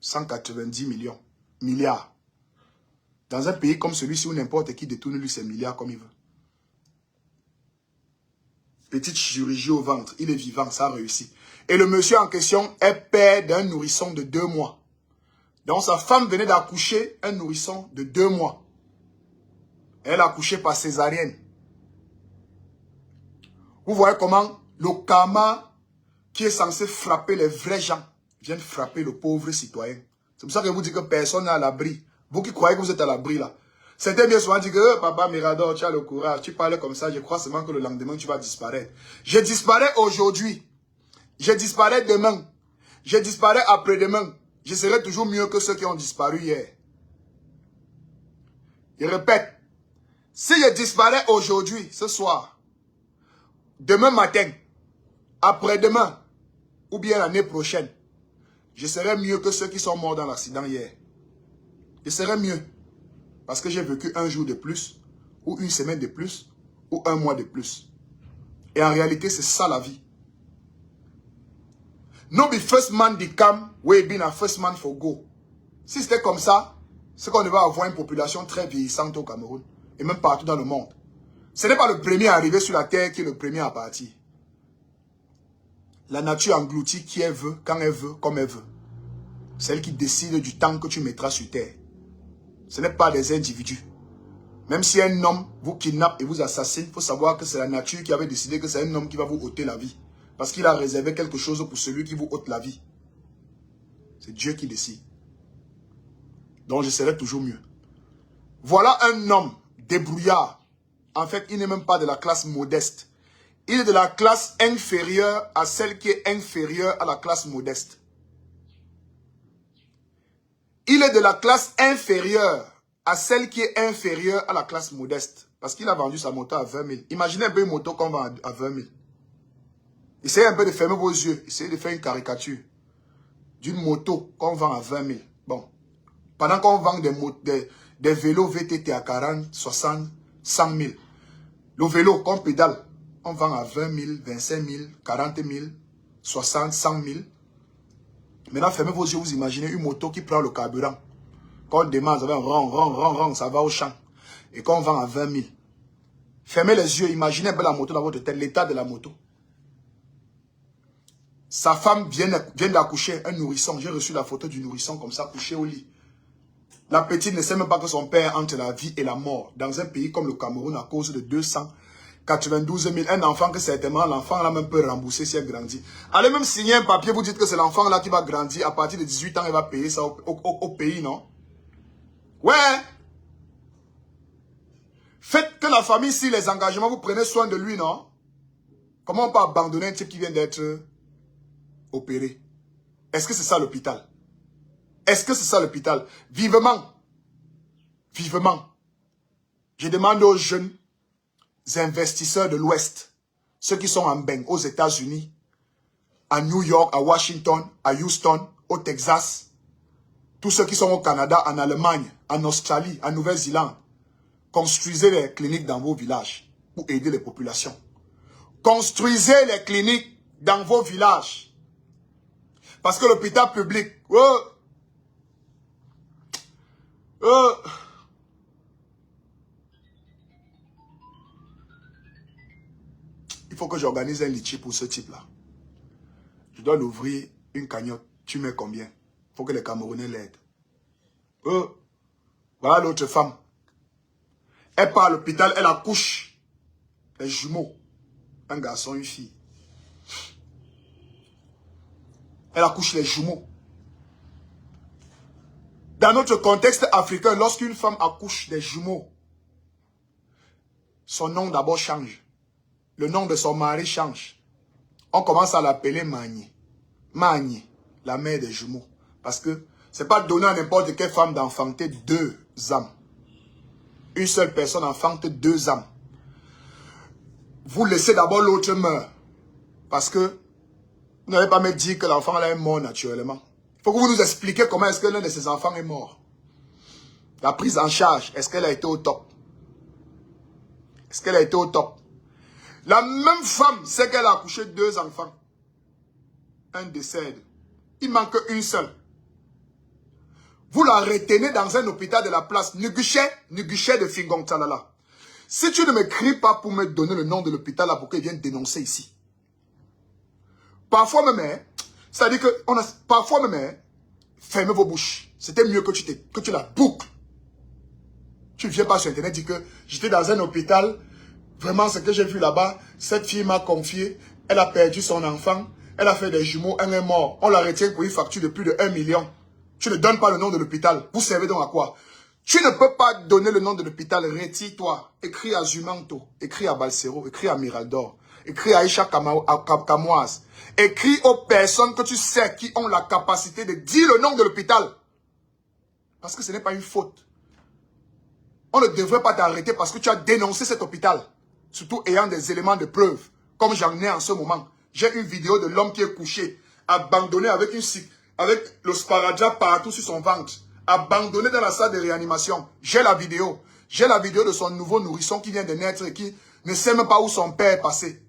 190 milliards. Dans un pays comme celui-ci où n'importe qui détourne lui ses milliards comme il veut. Petite chirurgie au ventre, il est vivant, ça a réussi. Et le monsieur en question est père d'un nourrisson de 2 mois. Donc sa femme venait d'accoucher un nourrisson de 2 mois. Elle a accouché par césarienne. Vous voyez comment le karma qui est censé frapper les vrais gens vient frapper le pauvre citoyen. C'est pour ça que je vous dis que personne n'est à l'abri. Vous qui croyez que vous êtes à l'abri là. Certains bien souvent disent que papa Mirador, tu as le courage, tu parles comme ça, je crois seulement que le lendemain tu vas disparaître. Je disparais aujourd'hui. Je disparais demain. Je disparais après-demain. Je serai toujours mieux que ceux qui ont disparu hier. Je répète. Si je disparais aujourd'hui, ce soir, demain matin, après-demain, ou bien l'année prochaine, je serai mieux que ceux qui sont morts dans l'accident hier. Je serai mieux. Parce que j'ai vécu un jour de plus, ou une semaine de plus, ou un mois de plus. Et en réalité, c'est ça la vie. No be first man dey come, we be a first man for go. Si c'était comme ça, c'est qu'on devait avoir une population très vieillissante au Cameroun, et même partout dans le monde. Ce n'est pas le premier à arriver sur la terre qui est le premier à partir. La nature engloutit qui elle veut, quand elle veut, comme elle veut. C'est elle qui décide du temps que tu mettras sur terre. Ce n'est pas des individus. Même si un homme vous kidnappe et vous assassine, il faut savoir que c'est la nature qui avait décidé que c'est un homme qui va vous ôter la vie. Parce qu'il a réservé quelque chose pour celui qui vous ôte la vie. C'est Dieu qui décide. Donc je serai toujours mieux. Voilà un homme débrouillard. En fait, il n'est même pas de la classe modeste. Il est de la classe inférieure à celle qui est inférieure à la classe modeste. Il est de la classe inférieure à celle qui est inférieure à la classe modeste. Parce qu'il a vendu sa moto à 20 000. Imaginez un peu une moto qu'on vend à 20 000. Essayez un peu de fermer vos yeux. Essayez de faire une caricature d'une moto qu'on vend à 20 000. Bon. Pendant qu'on vend des vélos VTT à 40, 60, 100 000. Le vélo qu'on pédale, on vend à 20 000, 25 000, 40 000, 60, 100 000. Maintenant, fermez vos yeux, vous imaginez une moto qui prend le carburant. Quand on demande, ça va rang, ça va au champ. Et qu'on vend à 20 000. Fermez les yeux, imaginez un peu la moto dans votre tête, l'état de la moto. Sa femme vient d'accoucher, un nourrisson. J'ai reçu la photo du nourrisson comme ça, couché au lit. La petite ne sait même pas que son père est entre la vie et la mort. Dans un pays comme le Cameroun, à cause de 292 000, un enfant que certainement l'enfant là même peut rembourser si elle grandit. Allez même signer un papier, vous dites que c'est l'enfant là qui va grandir. À partir de 18 ans, il va payer ça au pays, non? Ouais! Faites que la famille, si les engagements, vous prenez soin de lui, non? Comment on peut abandonner un type qui vient d'être opéré? Est-ce que c'est ça l'hôpital? Est-ce que c'est ça l'hôpital? Vivement. Vivement. Je demande aux jeunes investisseurs de l'Ouest, ceux qui sont en bain aux États-Unis, à New York, à Washington, à Houston, au Texas, tous ceux qui sont au Canada, en Allemagne, en Australie, en Nouvelle-Zélande, construisez les cliniques dans vos villages pour aider les populations. Construisez les cliniques dans vos villages. Parce que l'hôpital public, il faut que j'organise un litchi pour ce type-là. Je dois l'ouvrir une cagnotte. Tu mets combien? Il faut que les Camerounais l'aident. Voilà l'autre femme. Elle part à l'hôpital, elle accouche. Les jumeaux. Un garçon, une fille. Elle accouche les jumeaux. Dans notre contexte africain, lorsqu'une femme accouche des jumeaux, son nom d'abord change. Le nom de son mari change. On commence à l'appeler Magné. Magné, la mère des jumeaux. Parce que ce n'est pas donné à n'importe quelle femme d'enfanter 2 âmes. Une seule personne enfante 2 âmes. Vous laissez d'abord l'autre meurt. Parce que vous n'allez pas me dire que l'enfant là est mort naturellement. Il faut que vous nous expliquiez comment est-ce que l'un de ces enfants est mort. La prise en charge, est-ce qu'elle a été au top? Est-ce qu'elle a été au top? La même femme sait qu'elle a accouché 2 enfants. Un décède. Il manque une seule. Vous la retenez dans un hôpital de la place Nuguchet de Fingong Talala. Si tu ne m'écris pas pour me donner le nom de l'hôpital là pour qu'il vienne dénoncer ici. Parfois même, c'est-à-dire que parfois même, fermez vos bouches. C'était mieux que tu la boucles. Tu ne viens pas sur internet dire que j'étais dans un hôpital. Vraiment, ce que j'ai vu là-bas, cette fille m'a confié. Elle a perdu son enfant. Elle a fait des jumeaux. Un est mort. On la retient pour une facture de plus de 1 million. Tu ne donnes pas le nom de l'hôpital. Vous servez donc à quoi? Tu ne peux pas donner le nom de l'hôpital. Retire-toi. Écris à Zumanto. Écris à Balsero. Écris à Miraldor. Écris à Aïcha Kamoise. Écris aux personnes que tu sais qui ont la capacité de dire le nom de l'hôpital. Parce que ce n'est pas une faute. On ne devrait pas t'arrêter parce que tu as dénoncé cet hôpital. Surtout ayant des éléments de preuve. Comme j'en ai en ce moment. J'ai une vidéo de l'homme qui est couché. Abandonné avec le sparadrap partout sur son ventre. Abandonné dans la salle de réanimation. J'ai la vidéo. J'ai la vidéo de son nouveau nourrisson qui vient de naître et qui ne sait même pas où son père est passé.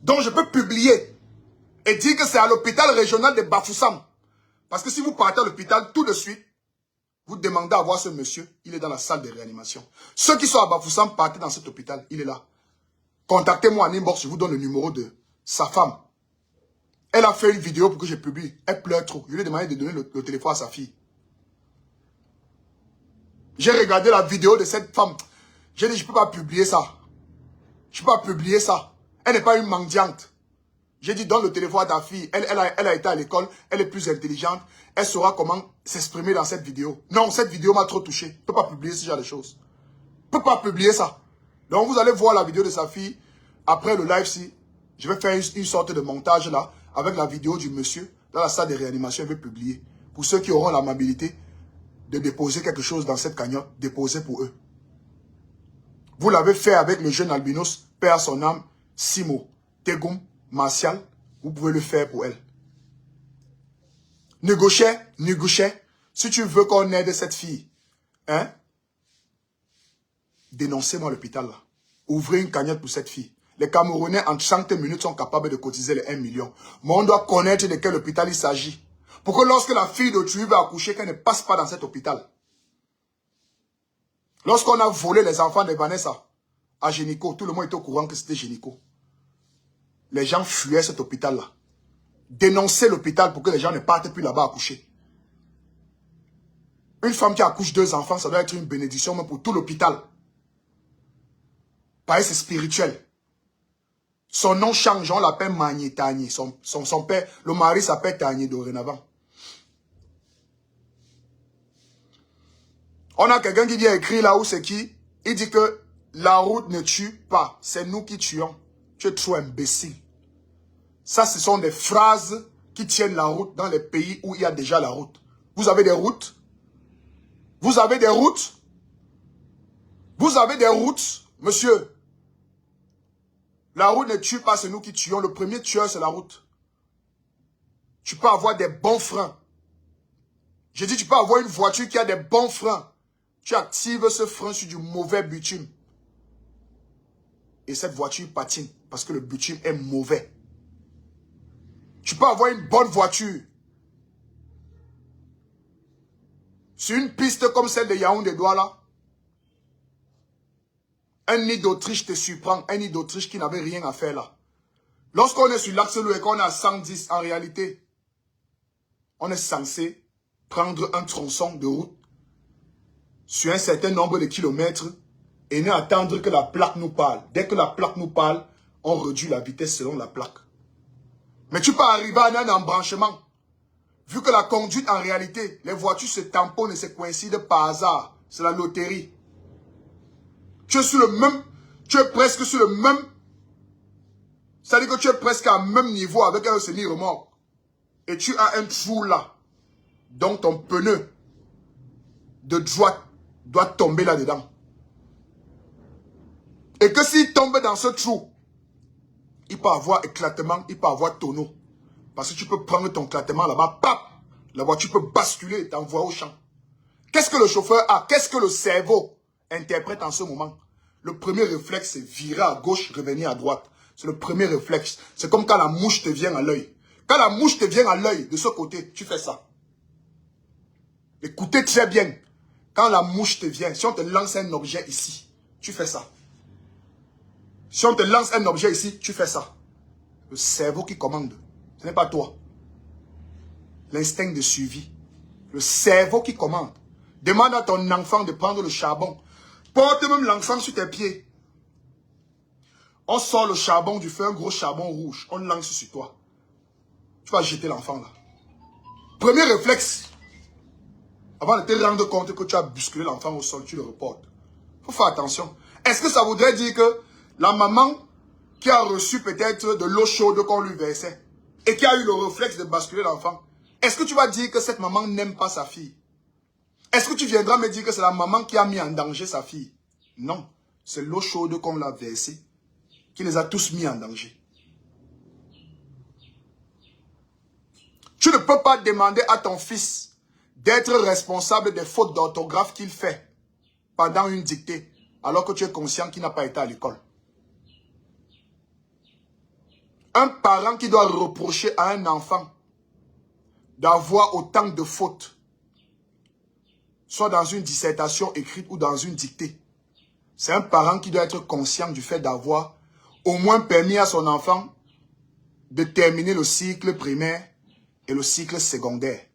Donc je peux publier et dire que c'est à l'hôpital régional de Bafoussam. Parce que si vous partez à l'hôpital tout de suite, vous demandez à voir ce monsieur, il est dans la salle de réanimation. Ceux qui sont à Bafoussam, partez dans cet hôpital, il est là. Contactez-moi en inbox, je vous donne le numéro de sa femme. Elle a fait une vidéo pour que je publie. Elle pleure trop. Je lui ai demandé de donner le téléphone à sa fille. J'ai regardé la vidéo de cette femme. J'ai dit, je ne peux pas publier ça. Je ne peux pas publier ça. Elle n'est pas une mendiante. J'ai dit, donne le téléphone à ta fille. Elle a été à l'école. Elle est plus intelligente. Elle saura comment s'exprimer dans cette vidéo. Non, cette vidéo m'a trop touché. Je ne peux pas publier ce genre de choses. Je ne peux pas publier ça. Donc, vous allez voir la vidéo de sa fille après le live-ci, je vais faire une sorte de montage là, avec la vidéo du monsieur, dans la salle de réanimation, je vais publier. Pour ceux qui auront l'amabilité de déposer quelque chose dans cette cagnotte, déposez pour eux. Vous l'avez fait avec le jeune albinos, père à son âme, Simo, Tegoum, Martial, vous pouvez le faire pour elle. Négocier, si tu veux qu'on aide cette fille, hein, dénoncez-moi l'hôpital là. Ouvrez une cagnotte pour cette fille. Les Camerounais en 30 minutes sont capables de cotiser les 1 million. Mais on doit connaître de quel hôpital il s'agit. Pour que lorsque la fille de Tuyu va accoucher, qu'elle ne passe pas dans cet hôpital. Lorsqu'on a volé les enfants de Vanessa à Génico, tout le monde était au courant que c'était Génico. Les gens fuyaient cet hôpital-là. Dénoncez l'hôpital pour que les gens ne partent plus là-bas accoucher. Une femme qui accouche 2 enfants, ça doit être une bénédiction même pour tout l'hôpital. Parce que c'est spirituel. Son nom change, on l'appelle Magné Tagné. Son père, le mari s'appelle Tagné dorénavant. On a quelqu'un qui vient écrire là où c'est qui. Il dit que la route ne tue pas. C'est nous qui tuons. Tu es trop imbécile. Ça, ce sont des phrases qui tiennent la route dans les pays où il y a déjà la route. Vous avez des routes? Vous avez des routes? Vous avez des routes, monsieur? La route ne tue pas, c'est nous qui tuons. Le premier tueur, c'est la route. Tu peux avoir des bons freins. J'ai dit, tu peux avoir une voiture qui a des bons freins. Tu actives ce frein sur du mauvais bitume. Et cette voiture patine parce que le bitume est mauvais. Tu peux avoir une bonne voiture. Sur une piste comme celle de Yaoundé-Douala, un nid d'Autriche te surprend. Un nid d'Autriche qui n'avait rien à faire là. Lorsqu'on est sur l'axe Lou et qu'on est à 110, en réalité, on est censé prendre un tronçon de route sur un certain nombre de kilomètres et ne attendre que la plaque nous parle. Dès que la plaque nous parle, on réduit la vitesse selon la plaque. Mais tu peux arriver à un embranchement. Vu que la conduite, en réalité, les voitures se tamponnent et se coïncident par hasard. C'est la loterie. Tu es sur le même, tu es presque sur le même, c'est-à-dire que tu es presque à même niveau avec un semi-remorque. Et tu as un trou là. Donc ton pneu de droite doit tomber là-dedans. Et que s'il tombe dans ce trou, il peut avoir éclatement, il peut avoir tonneau. Parce que tu peux prendre ton éclatement là-bas, pap, la voiture peut basculer et t'envoyer au champ. Qu'est-ce que le chauffeur a? Qu'est-ce que le cerveau interprète en ce moment? Le premier réflexe, c'est virer à gauche, revenir à droite. C'est le premier réflexe. C'est comme quand la mouche te vient à l'œil. Quand la mouche te vient à l'œil, de ce côté, tu fais ça. Écoutez très bien. Quand la mouche te vient, si on te lance un objet ici, tu fais ça. Si on te lance un objet ici, tu fais ça. Le cerveau qui commande. Ce n'est pas toi. L'instinct de suivi. Le cerveau qui commande. Demande à ton enfant de prendre le charbon. Porte même l'enfant sur tes pieds. On sort le charbon du feu, un gros charbon rouge. On lance sur toi. Tu vas jeter l'enfant là. Premier réflexe. Avant de te rendre compte que tu as bousculé l'enfant au sol, tu le reportes. Il faut faire attention. Est-ce que ça voudrait dire que la maman qui a reçu peut-être de l'eau chaude qu'on lui versait et qui a eu le réflexe de basculer l'enfant, est-ce que tu vas dire que cette maman n'aime pas sa fille? Est-ce que tu viendras me dire que c'est la maman qui a mis en danger sa fille? Non, c'est l'eau chaude qu'on l'a versée qui les a tous mis en danger. Tu ne peux pas demander à ton fils d'être responsable des fautes d'orthographe qu'il fait pendant une dictée, alors que tu es conscient qu'il n'a pas été à l'école. Un parent qui doit reprocher à un enfant d'avoir autant de fautes, soit dans une dissertation écrite ou dans une dictée, c'est un parent qui doit être conscient du fait d'avoir au moins permis à son enfant de terminer le cycle primaire et le cycle secondaire.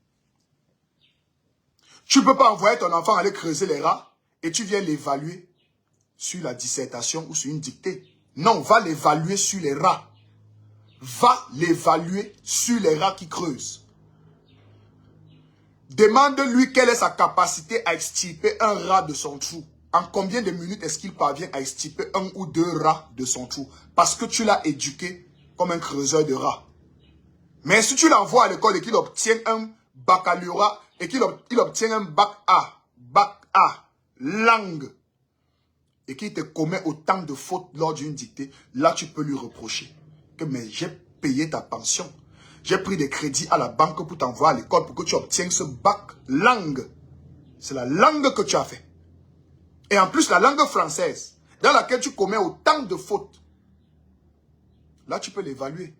Tu ne peux pas envoyer ton enfant aller creuser les rats et tu viens l'évaluer sur la dissertation ou sur une dictée. Non, va l'évaluer sur les rats. Va l'évaluer sur les rats qui creusent. Demande-lui quelle est sa capacité à extirper un rat de son trou. En combien de minutes est-ce qu'il parvient à extirper un ou deux rats de son trou? Parce que tu l'as éduqué comme un creuseur de rats. Mais si tu l'envoies à l'école et qu'il obtient un baccalauréat et qu'il obtient un bac A, langue, et qu'il te commet autant de fautes lors d'une dictée, là tu peux lui reprocher que mais j'ai payé ta pension. J'ai pris des crédits à la banque pour t'envoyer à l'école pour que tu obtiennes ce bac langue. C'est la langue que tu as fait. Et en plus, la langue française, dans laquelle tu commets autant de fautes. Là, tu peux l'évaluer.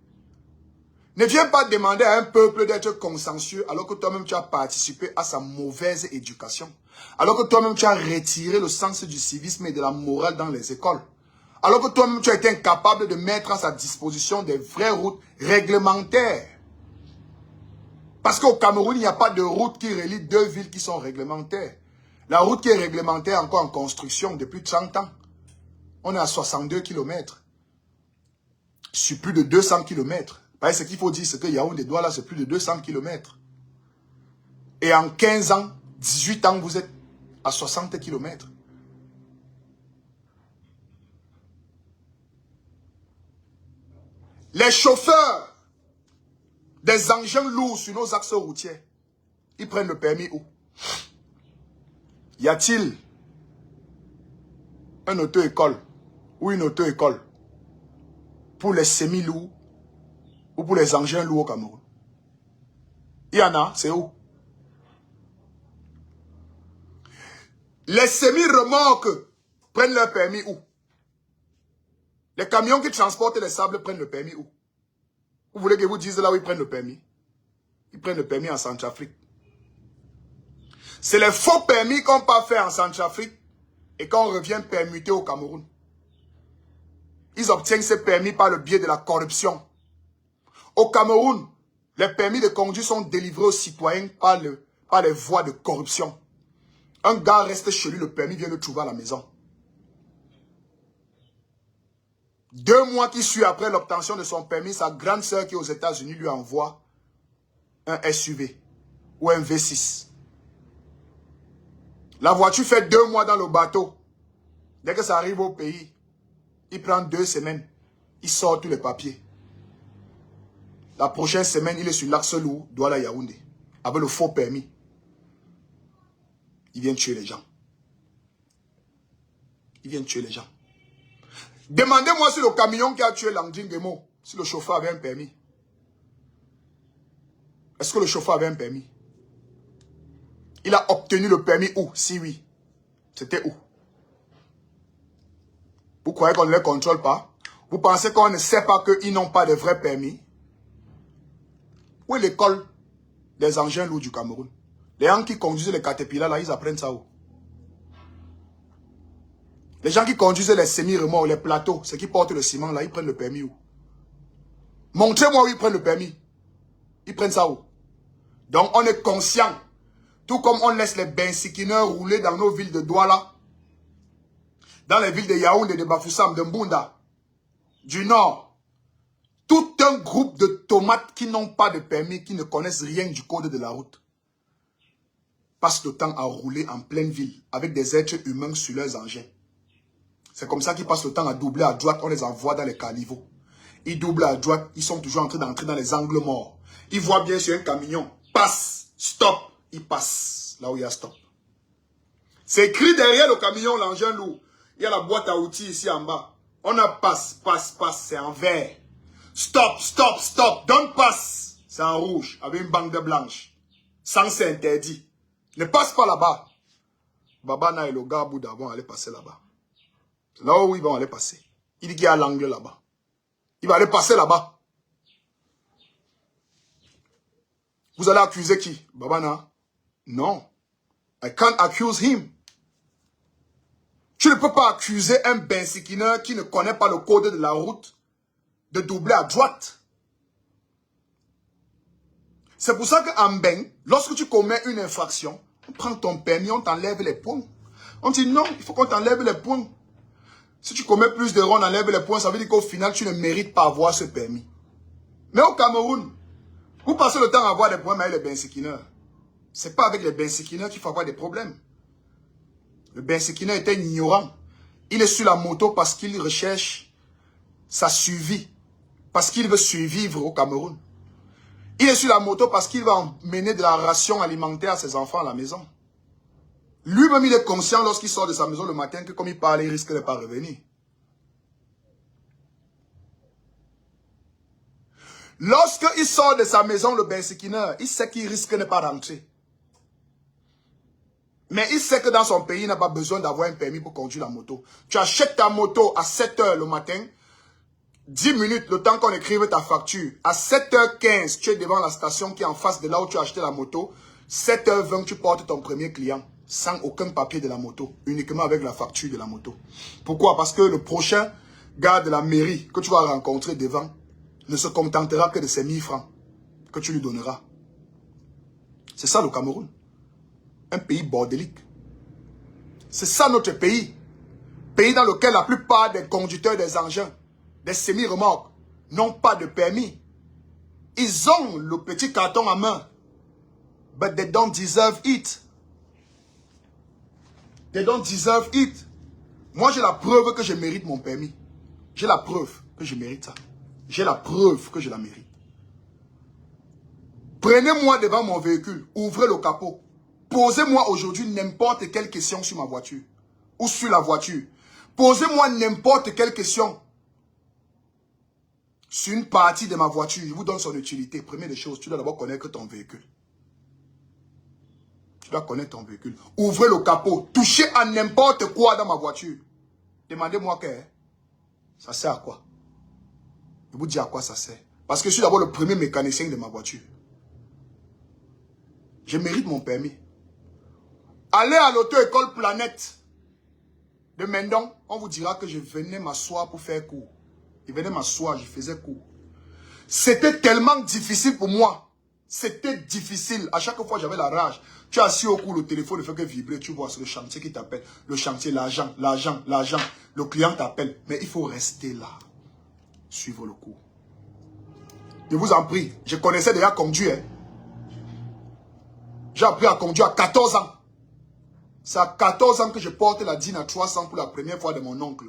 Ne viens pas demander à un peuple d'être consensueux alors que toi-même tu as participé à sa mauvaise éducation. Alors que toi-même tu as retiré le sens du civisme et de la morale dans les écoles. Alors que toi-même tu as été incapable de mettre à sa disposition des vraies routes réglementaires. Parce qu'au Cameroun, il n'y a pas de route qui relie deux villes qui sont réglementaires. La route qui est réglementaire est encore en construction depuis 30 ans. On est à 62 km. Sur plus de 200 km. Ce qu'il faut dire, c'est que Yaoundé Douala, c'est plus de 200 km. Et en 15 ans, 18 ans, vous êtes à 60 km. Les chauffeurs des engins lourds sur nos axes routiers, ils prennent le permis où? Y a-t-il un auto-école ou une auto-école pour les semi-lourds ou pour les engins lourds au Cameroun? Il y en a, c'est où? Les semi-remorques prennent leur permis où? Les camions qui transportent les sables prennent le permis où? Vous voulez que je vous dise là où ils prennent le permis? Ils prennent le permis en Centrafrique. C'est les faux permis qu'on peut faire en Centrafrique et qu'on revient permuter au Cameroun. Ils obtiennent ces permis par le biais de la corruption. Au Cameroun, les permis de conduire sont délivrés aux citoyens par les voies de corruption. Un gars reste chez lui, le permis vient le trouver à la maison. 2 mois qui suivent après l'obtention de son permis, sa grande sœur qui est aux États-Unis lui envoie un SUV ou un V6. La voiture fait 2 mois dans le bateau. Dès que ça arrive au pays, il prend 2 semaines. Il sort tous les papiers. La prochaine semaine, il est sur l'axe lourd, Douala Yaoundé, avec le faux permis. Il vient tuer les gens. Il vient tuer les gens. Demandez-moi si le camion qui a tué Langding Gemo, si le chauffeur avait un permis. Est-ce que le chauffeur avait un permis? Il a obtenu le permis où? Si oui. C'était où? Vous croyez qu'on ne les contrôle pas? Vous pensez qu'on ne sait pas qu'ils n'ont pas de vrai permis? Où est l'école des engins lourds du Cameroun? Les gens qui conduisent les caterpillars là, ils apprennent ça où? Les gens qui conduisent les semi-remorques, les plateaux, ceux qui portent le ciment là, ils prennent le permis où? Montrez-moi où ils prennent le permis. Ils prennent ça où? Donc on est conscient. Tout comme on laisse les bensikineurs rouler dans nos villes de Douala, dans les villes de Yaoundé, de Bafoussam, de Mbunda, du Nord. Tout un groupe de tomates qui n'ont pas de permis, qui ne connaissent rien du code de la route, passent le temps à rouler en pleine ville avec des êtres humains sur leurs engins. C'est comme ça qu'ils passent le temps à doubler à droite, on les envoie dans les caniveaux. Ils doublent à droite, ils sont toujours en train d'entrer dans les angles morts. Ils voient bien sur un camion, passe, stop, ils passent là où il y a stop. C'est écrit derrière le camion, l'engin lourd. Il y a la boîte à outils ici en bas. On a passe, passe, passe, c'est en vert. Stop, stop, stop, don't pass. C'est en rouge, avec une bande blanche. Sans c'est interdit. Ne passe pas là-bas. Babana et le gars Bouddha vont aller passer là-bas. C'est là où ils vont aller passer. Il dit qu'il y a l'angle là-bas. Il va aller passer là-bas. Vous allez accuser qui? Babana? Non. I can't accuse him. Tu ne peux pas accuser un bensikineur qui ne connaît pas le code de la route de doubler à droite. C'est pour ça qu'en Ben, lorsque tu commets une infraction, on prend ton permis, on t'enlève les points. On dit non, il faut qu'on t'enlève les points. Si tu commets plus d'erreurs, on enlève les points, ça veut dire qu'au final, tu ne mérites pas avoir ce permis. Mais au Cameroun, vous passez le temps à avoir des problèmes avec les bensikineurs. Ce n'est pas avec les bensikineurs qu'il faut avoir des problèmes. Le Bensekina était ignorant. Il est sur la moto parce qu'il recherche sa survie. Parce qu'il veut survivre au Cameroun. Il est sur la moto parce qu'il va emmener de la ration alimentaire à ses enfants à la maison. Lui-même, il est conscient lorsqu'il sort de sa maison le matin que comme il parle, il risque de ne pas revenir. Lorsqu'il sort de sa maison, le Bensekina, il sait qu'il risque de ne pas rentrer. Mais il sait que dans son pays, il n'a pas besoin d'avoir un permis pour conduire la moto. Tu achètes ta moto à 7 h le matin, 10 minutes, le temps qu'on écrive ta facture. À 7 h 15, tu es devant la station qui est en face de là où tu as acheté la moto. 7 h 20, tu portes ton premier client, sans aucun papier de la moto, uniquement avec la facture de la moto. Pourquoi? Parce que le prochain gars de la mairie que tu vas rencontrer devant ne se contentera que de ces 1000 francs que tu lui donneras. C'est ça le Cameroun. Un pays bordélique. C'est ça notre pays. Pays dans lequel la plupart des conducteurs des engins, des semi-remorques, n'ont pas de permis. Ils ont le petit carton à main. But they don't deserve it. They don't deserve it. Moi, j'ai la preuve que je mérite mon permis. J'ai la preuve que je mérite ça. J'ai la preuve que je la mérite. Prenez-moi devant mon véhicule, ouvrez le capot. Posez-moi aujourd'hui n'importe quelle question sur ma voiture. Ou sur la voiture. Posez-moi n'importe quelle question sur une partie de ma voiture. Je vous donne son utilité. Première des choses, tu dois d'abord connaître ton véhicule. Tu dois connaître ton véhicule. Ouvrez le capot. Touchez à n'importe quoi dans ma voiture. Demandez-moi que ça sert à quoi. Je vous dis à quoi ça sert. Parce que je suis d'abord le premier mécanicien de ma voiture. Je mérite mon permis. Allez à l'auto-école Planète de Mendon. On vous dira que je venais m'asseoir pour faire cours. Je venais m'asseoir, je faisais cours. C'était tellement difficile pour moi. C'était difficile. À chaque fois, j'avais la rage. Tu es assis au cours, le téléphone ne fait que vibrer. Tu vois, c'est le chantier qui t'appelle. Le chantier, l'argent, l'argent, l'argent. Le client t'appelle. Mais il faut rester là. Suivre le cours. Je vous en prie. Je connaissais déjà conduire. J'ai appris à conduire à 14 ans. C'est à 14 ans que je porte la DIN à 300 pour la première fois de mon oncle.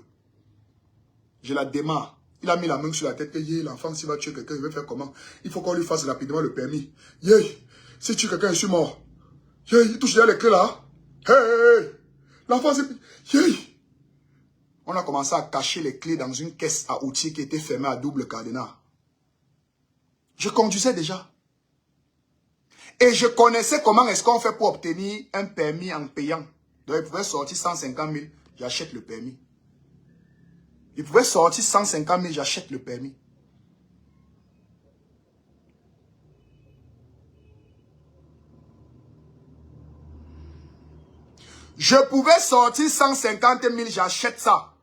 Je la démarre. Il a mis la main sur la tête. L'enfant, s'il va tuer quelqu'un, il va faire comment? Il faut qu'on lui fasse rapidement le permis. Si tu tues quelqu'un, je suis mort. Il touche déjà les clés là. Hey. L'enfant, c'est... On a commencé à cacher les clés dans une caisse à outils qui était fermée à double cadenas. Je conduisais déjà. Et je connaissais comment est-ce qu'on fait pour obtenir un permis en payant. Donc, il pouvait sortir 150 000, j'achète le permis. Il pouvait sortir 150 000, j'achète le permis. Je pouvais sortir 150 000, j'achète ça.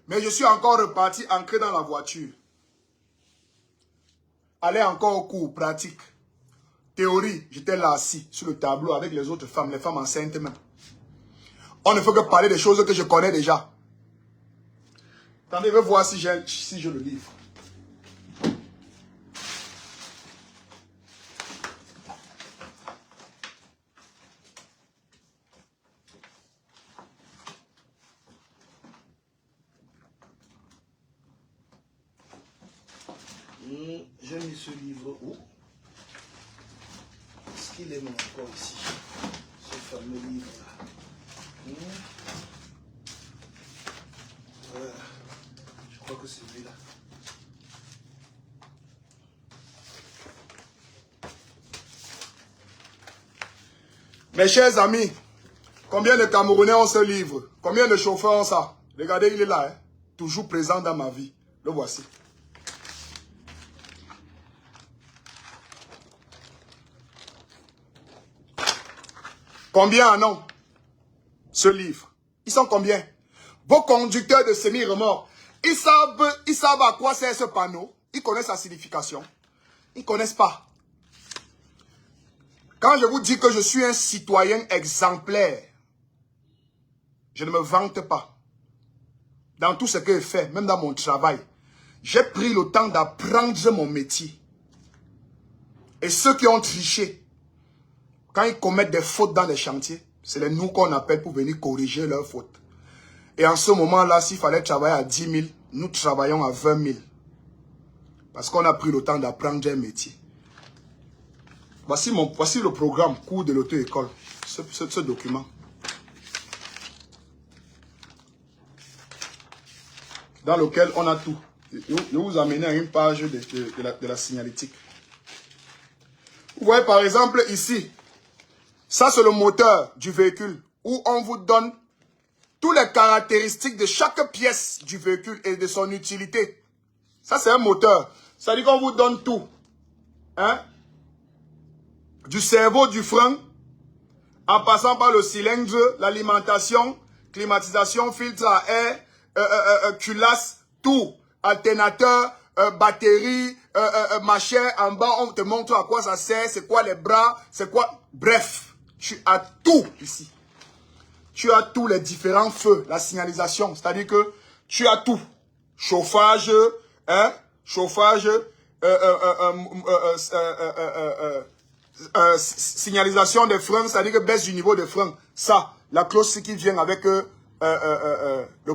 Mais je suis encore reparti, ancré dans la voiture. Aller encore au cours pratique. Théorie, j'étais là assis sur le tableau avec les autres femmes, les femmes enceintes même. On ne fait que parler des choses que je connais déjà. Attendez, je vais voir si je le livre. J'ai mis ce livre où? Est-ce qu'il est encore ici? Ce fameux livre-là. Voilà. Je crois que c'est celui-là. Mes chers amis, combien de Camerounais ont ce livre? Combien de chauffeurs ont ça? Regardez, il est là. Hein? Toujours présent dans ma vie. Le voici. Combien en ont ce livre? Ils sont combien? Vos conducteurs de semi-remorques, ils savent à quoi sert ce panneau. Ils connaissent sa signification. Ils ne connaissent pas. Quand je vous dis que je suis un citoyen exemplaire, je ne me vante pas. Dans tout ce que je fais, même dans mon travail, j'ai pris le temps d'apprendre mon métier. Et ceux qui ont triché, quand ils commettent des fautes dans les chantiers, c'est nous qu'on appelle pour venir corriger leurs fautes. Et en ce moment-là, s'il fallait travailler à 10 000, nous travaillons à 20 000. Parce qu'on a pris le temps d'apprendre un métier. Voici le programme cours de l'auto-école. Ce document. Dans lequel on a tout. Je vais vous amener à une page de la signalétique. Vous voyez par exemple ici, ça c'est le moteur du véhicule où on vous donne toutes les caractéristiques de chaque pièce du véhicule et de son utilité. Ça c'est un moteur. Ça dit qu'on vous donne tout. Hein? Du cerveau, du frein, en passant par le cylindre, l'alimentation, climatisation, filtre à air, culasse, tout. Alternateur, batterie, machin, en bas, on te montre à quoi ça sert, c'est quoi les bras, c'est quoi... Bref, tu as tout ici. Tu as tous les différents feux, la signalisation, c'est-à-dire que tu as tout. Chauffage, hein, chauffage, signalisation des freins, c'est-à-dire que baisse du niveau de frein. Ça, la cloche qui vient avec le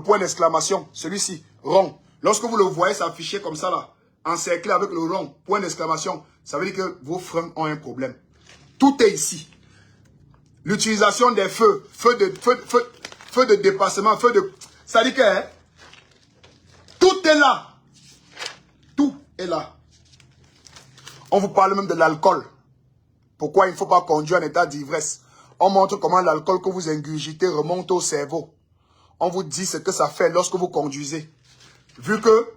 point d'exclamation, celui-ci, rond. Lorsque vous le voyez s'afficher comme ça là, encerclé avec le rond, point d'exclamation, ça veut dire que vos freins ont un problème. Tout est ici. L'utilisation des feux, feux de dépassement, ça dit que hein, tout est là. Tout est là. On vous parle même de l'alcool. Pourquoi il ne faut pas conduire en état d'ivresse. On montre comment l'alcool que vous ingurgitez remonte au cerveau. On vous dit ce que ça fait lorsque vous conduisez. Vu que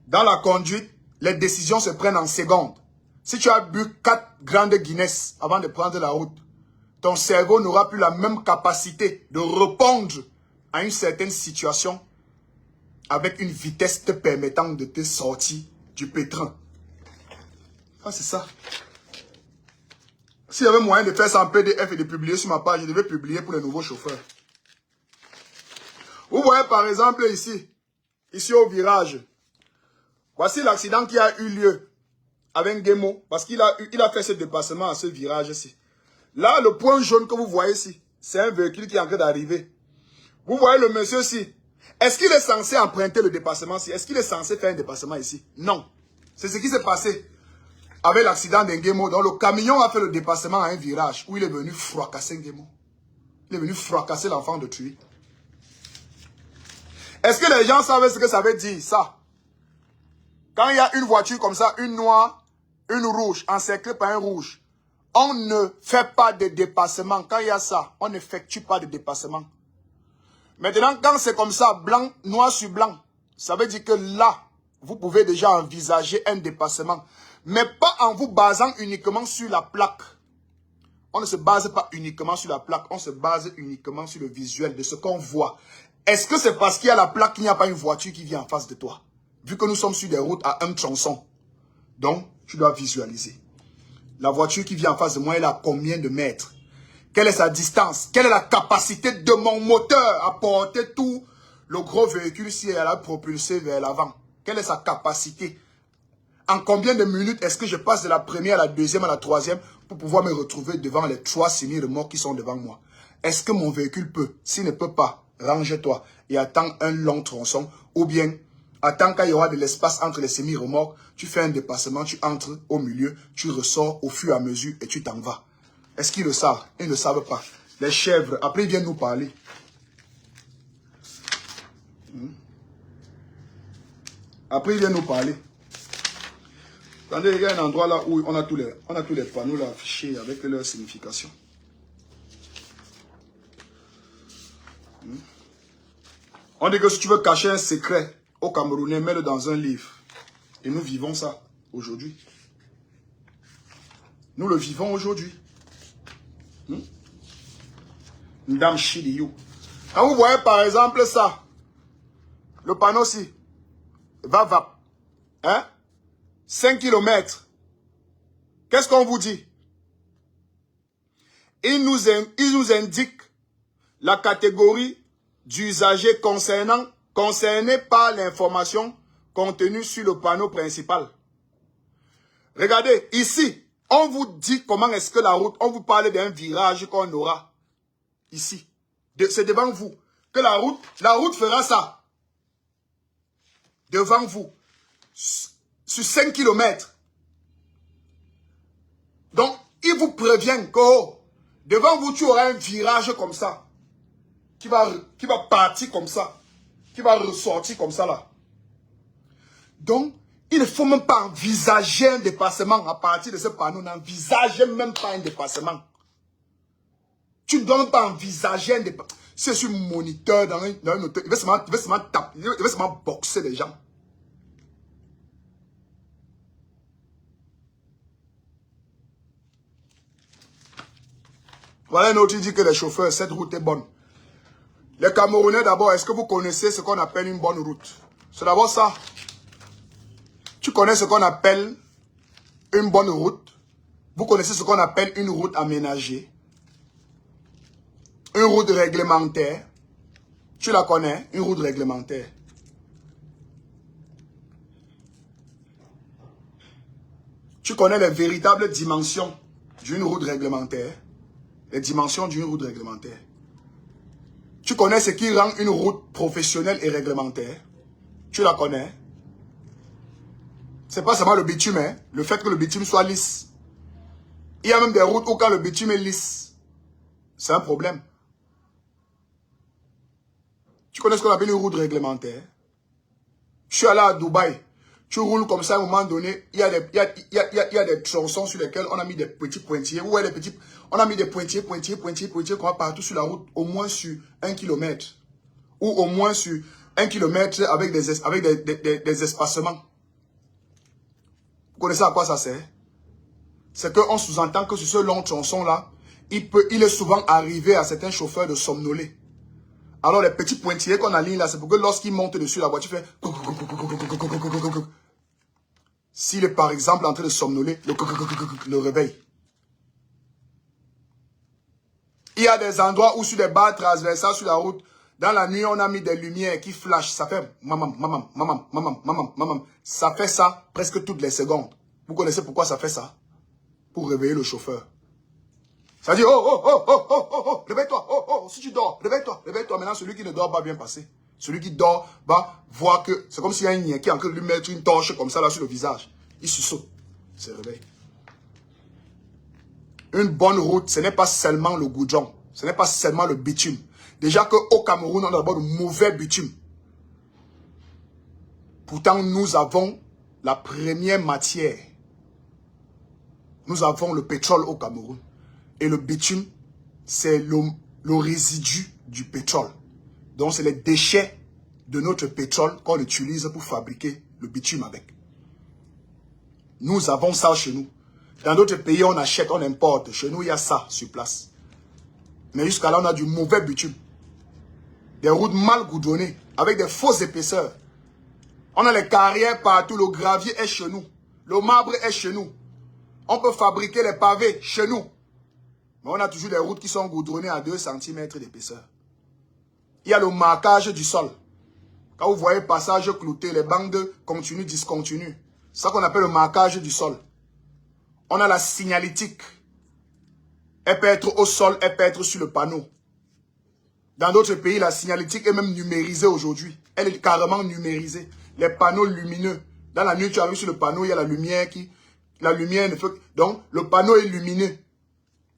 dans la conduite, les décisions se prennent en secondes. Si tu as bu 4 grandes Guinness avant de prendre la route, ton cerveau n'aura plus la même capacité de répondre à une certaine situation avec une vitesse te permettant de te sortir du pétrin. Ah, c'est ça. S'il y avait moyen de faire ça en PDF et de publier sur ma page, je devais publier pour les nouveaux chauffeurs. Vous voyez par exemple ici au virage, voici l'accident qui a eu lieu avec Ngemo, parce qu'il a fait ce dépassement à ce virage-ci. Là, le point jaune que vous voyez ici, c'est un véhicule qui est en train d'arriver. Vous voyez le monsieur-ci. Est-ce qu'il est censé emprunter le dépassement-ci? Est-ce qu'il est censé faire un dépassement ici? Non. C'est ce qui s'est passé avec l'accident d'Ngemo. Donc, le camion a fait le dépassement à un virage où il est venu fracasser Ngemo. Il est venu fracasser l'enfant de Thuy. Est-ce que les gens savaient ce que ça veut dire, ça? Quand il y a une voiture comme ça, une noire, une rouge, encerclée par un rouge, on ne fait pas de dépassement. Quand il y a ça, on n'effectue pas de dépassement. Maintenant, quand c'est comme ça, blanc, noir sur blanc, ça veut dire que là, vous pouvez déjà envisager un dépassement. Mais pas en vous basant uniquement sur la plaque. On ne se base pas uniquement sur la plaque, on se base uniquement sur le visuel de ce qu'on voit. Est-ce que c'est parce qu'il y a la plaque qu'il n'y a pas une voiture qui vient en face de toi? Vu que nous sommes sur des routes à un tronçon. Donc, tu dois visualiser. La voiture qui vient en face de moi, elle a combien de mètres? Quelle est sa distance? Quelle est la capacité de mon moteur à porter tout le gros véhicule si elle a propulsé vers l'avant? Quelle est sa capacité? En combien de minutes est-ce que je passe de la première à la deuxième à la troisième pour pouvoir me retrouver devant les 3 semi-remorques qui sont devant moi? Est-ce que mon véhicule peut? S'il ne peut pas, range-toi et attends un long tronçon ou bien attends qu'il y aura de l'espace entre les semi-remorques, tu fais un dépassement, tu entres au milieu, tu ressors au fur et à mesure et tu t'en vas. Est-ce qu'ils le savent? Ils ne le savent pas. Les chèvres, après ils viennent nous parler. Après ils viennent nous parler. Attendez, il y a un endroit là où on a tous les panneaux là affichés avec leur signification. On dit que si tu veux cacher un secret au Camerounais, mets-le dans un livre. Et nous vivons ça aujourd'hui. Nous le vivons aujourd'hui. Ndam Shiliou. Quand vous voyez par exemple ça, le panneau-ci, va, hein? 5 km. Qu'est-ce qu'on vous dit? Il nous indique la catégorie d'usagers concernés par l'information contenue sur le panneau principal. Regardez, ici, On vous dit comment est-ce que la route, on vous parle d'un virage qu'on aura ici. C'est devant vous. Que la route fera ça. Devant vous. Sur 5 km. Donc, il vous prévient que devant vous, tu auras un virage comme ça. Qui va partir comme ça. Qui va ressortir comme ça là. Donc, il ne faut même pas envisager un dépassement à partir de ce panneau. N'envisagez même pas un dépassement. Tu ne dois même pas envisager un dépassement. Si je suis moniteur dans un hôtel, il va seulement taper, il va seulement boxer les gens. Voilà un autre qui dit que les chauffeurs, cette route est bonne. Les Camerounais d'abord, est-ce que vous connaissez ce qu'on appelle une bonne route? C'est d'abord ça. Tu connais ce qu'on appelle une bonne route? Vous connaissez ce qu'on appelle une route aménagée? Une route réglementaire? Tu la connais, une route réglementaire? Tu connais les véritables dimensions d'une route réglementaire? Les dimensions d'une route réglementaire. Tu connais ce qui rend une route professionnelle et réglementaire? Tu la connais? C'est pas seulement le bitume, hein? Le fait que le bitume soit lisse. Il y a même des routes où quand le bitume est lisse, c'est un problème. Tu connais ce qu'on appelle une route réglementaire? Je suis allé à Dubaï. Tu roules comme ça à un moment donné, il y a des tronçons sur lesquels on a mis des petits pointillés. Où est les petits? On a mis des pointillés qu'on a partout sur la route, au moins sur 1 km. Ou au moins sur 1 km avec des espacements. Vous connaissez à quoi ça sert? C'est qu'on sous-entend que sur ce long tronçon-là, il est souvent arrivé à certains chauffeurs de somnoler. Alors les petits pointillés qu'on aligne là, c'est pour que lorsqu'il monte dessus, la voiture fait... S'il est par exemple en train de somnoler, le réveille. Il y a des endroits où sur des barres transversales sur la route, dans la nuit, on a mis des lumières qui flashent. Ça fait mamam. Ça fait ça presque toutes les secondes. Vous connaissez pourquoi ça fait ça? Pour réveiller le chauffeur. Ça dit, réveille-toi, si tu dors, réveille-toi. Maintenant, celui qui ne dort pas bien passer. Celui qui dort va voir que c'est comme s'il y a un nien qui est en train de lui mettre une torche comme ça là sur le visage. Il se saute, il se réveille. Une bonne route, ce n'est pas seulement le goudron, ce n'est pas seulement le bitume. Déjà qu'au Cameroun, on a d'abord de mauvais bitume. Pourtant, nous avons la première matière. Nous avons le pétrole au Cameroun. Et le bitume, c'est le résidu du pétrole. Donc, c'est les déchets de notre pétrole qu'on utilise pour fabriquer le bitume avec. Nous avons ça chez nous. Dans d'autres pays, on achète, on importe. Chez nous, il y a ça sur place. Mais jusqu'à là, on a du mauvais bitume. Des routes mal goudronnées, avec des fausses épaisseurs. On a les carrières partout, le gravier est chez nous. Le marbre est chez nous. On peut fabriquer les pavés chez nous. Mais on a toujours des routes qui sont goudronnées à 2 cm d'épaisseur. Il y a le marquage du sol. Quand vous voyez passage clouté, les bandes continues, discontinues. C'est ça qu'on appelle le marquage du sol. On a la signalétique. Elle peut être au sol, elle peut être sur le panneau. Dans d'autres pays, la signalétique est même numérisée aujourd'hui. Elle est carrément numérisée. Les panneaux lumineux. Dans la nuit, tu arrives sur le panneau, il y a la lumière qui... La lumière ne fait... Donc, le panneau est lumineux.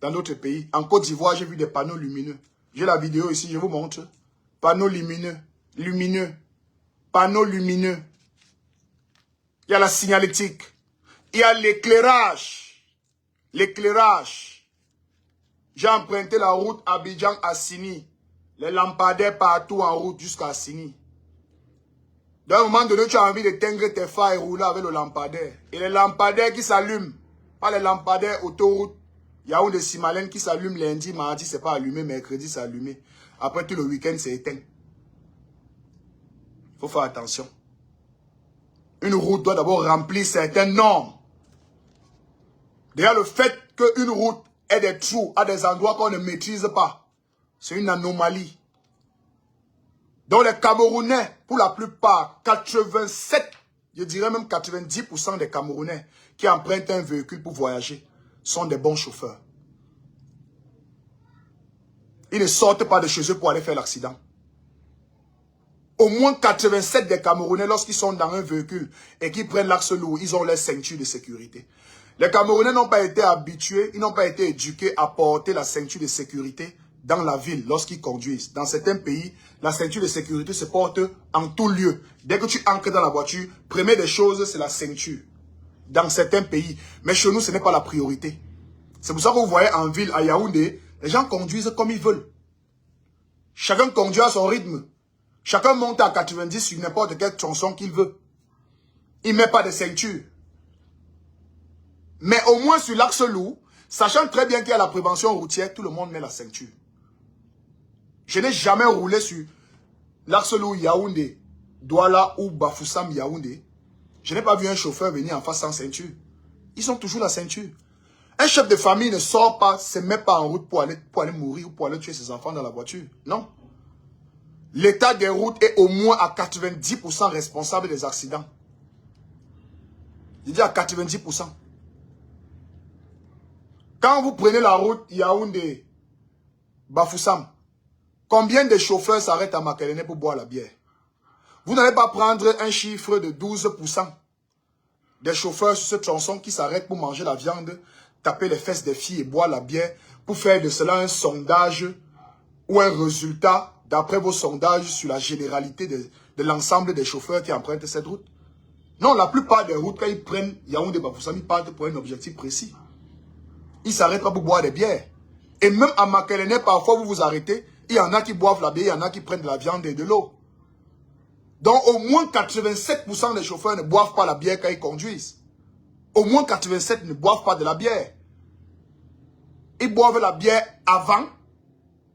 Dans d'autres pays. En Côte d'Ivoire, j'ai vu des panneaux lumineux. J'ai la vidéo ici, je vous montre. Panneaux lumineux. Lumineux. Panneaux lumineux. Il y a la signalétique. Il y a l'éclairage. L'éclairage. J'ai emprunté la route Abidjan-Assini. Les lampadaires partout en route jusqu'à Assini. D'un moment donné, tu as envie d'éteindre tes phares et rouler avec le lampadaire. Et les lampadaires qui s'allument, pas les lampadaires autoroute. Il y a un de Simalène qui s'allume lundi, mardi, c'est pas allumé, mercredi, c'est allumé. Après tout le week-end, c'est éteint. Il faut faire attention. Une route doit d'abord remplir certaines normes. D'ailleurs, le fait qu'une route ait des trous à des endroits qu'on ne maîtrise pas, c'est une anomalie. Donc les Camerounais, pour la plupart, 87, je dirais même 90% des Camerounais qui empruntent un véhicule pour voyager, sont des bons chauffeurs. Ils ne sortent pas de chez eux pour aller faire l'accident. Au moins 87 des Camerounais, lorsqu'ils sont dans un véhicule et qu'ils prennent l'axe lourd, ils ont leur ceinture de sécurité. Les Camerounais n'ont pas été habitués, ils n'ont pas été éduqués à porter la ceinture de sécurité dans la ville lorsqu'ils conduisent. Dans certains pays, la ceinture de sécurité se porte en tout lieu. Dès que tu entres dans la voiture, première des choses, c'est la ceinture. Dans certains pays. Mais chez nous, ce n'est pas la priorité. C'est pour ça que vous voyez en ville, à Yaoundé, les gens conduisent comme ils veulent. Chacun conduit à son rythme. Chacun monte à 90 sur n'importe quelle chanson qu'il veut. Il ne met pas de ceinture. Mais au moins sur l'axe lourd, sachant très bien qu'il y a la prévention routière, tout le monde met la ceinture. Je n'ai jamais roulé sur l'axe lourd Yaoundé, Douala ou Bafoussam Yaoundé. Je n'ai pas vu un chauffeur venir en face sans ceinture. Ils ont toujours la ceinture. Un chef de famille ne sort pas, ne se met pas en route pour aller mourir ou pour aller tuer ses enfants dans la voiture. Non. L'état des routes est au moins à 90% responsable des accidents. Je dis à 90%. Quand vous prenez la route Yaoundé, Bafoussam, combien de chauffeurs s'arrêtent à Makelene pour boire la bière? Vous n'allez pas prendre un chiffre de 12% des chauffeurs sur cette tronçon qui s'arrêtent pour manger la viande, taper les fesses des filles et boire la bière, pour faire de cela un sondage ou un résultat d'après vos sondages sur la généralité de l'ensemble des chauffeurs qui empruntent cette route. Non, la plupart des routes, quand ils prennent Yaoundé Bafoussam, ils partent pour un objectif précis. Ils ne s'arrêtent pas pour boire des bières. Et même à Makelene, parfois vous vous arrêtez, il y en a qui boivent la bière, il y en a qui prennent de la viande et de l'eau. Donc au moins 87% des chauffeurs ne boivent pas la bière quand ils conduisent. Au moins 87% ne boivent pas de la bière. Ils boivent la bière avant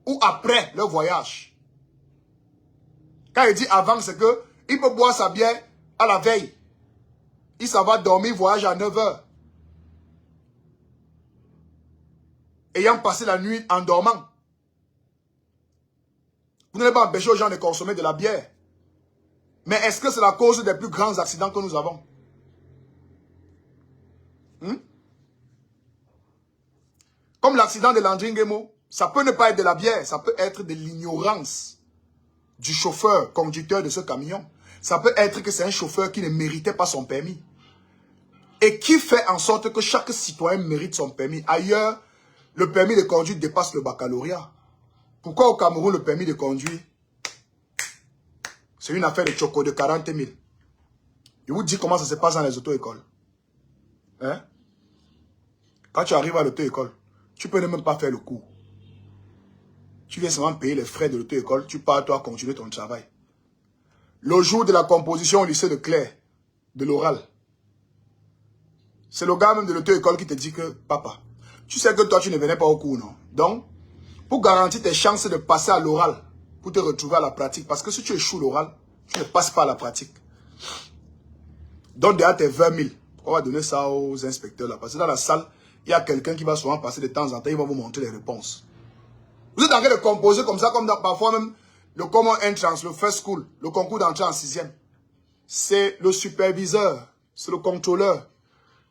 ou après leur voyage. Quand il dit avant, c'est que il peut boire sa bière à la veille. Il s'en va dormir, voyage à 9 h. Ayant passé la nuit en dormant. Vous n'allez pas empêcher aux gens de consommer de la bière. Mais est-ce que c'est la cause des plus grands accidents que nous avons? Comme l'accident de Landringemo, ça peut ne pas être de la bière, ça peut être de l'ignorance du chauffeur, conducteur de ce camion. Ça peut être que c'est un chauffeur qui ne méritait pas son permis. Et qui fait en sorte que chaque citoyen mérite son permis. Ailleurs, le permis de conduire dépasse le baccalauréat. Pourquoi au Cameroun, le permis de conduire, c'est une affaire de choco de 40 000. Je vous dis comment ça se passe dans les auto-écoles. Hein? Quand tu arrives à l'auto-école, tu peux ne même pas faire le cours. Tu viens seulement payer les frais de l'auto-école, tu pars toi continuer ton travail. Le jour de la composition au lycée de Claire, de l'oral, c'est le gars même de l'auto-école qui te dit que, papa, tu sais que toi tu ne venais pas au cours, non? Donc, pour garantir tes chances de passer à l'oral, pour te retrouver à la pratique, parce que si tu échoues l'oral, tu ne passes pas à la pratique. Donne déjà tes 20 000. On va donner ça aux inspecteurs là. Parce que dans la salle, il y a quelqu'un qui va souvent passer de temps en temps, il va vous montrer les réponses. Vous êtes en train de composer comme ça, comme parfois même le Common Entrance, le First School, le concours d'entrée en 6e. C'est le superviseur, c'est le contrôleur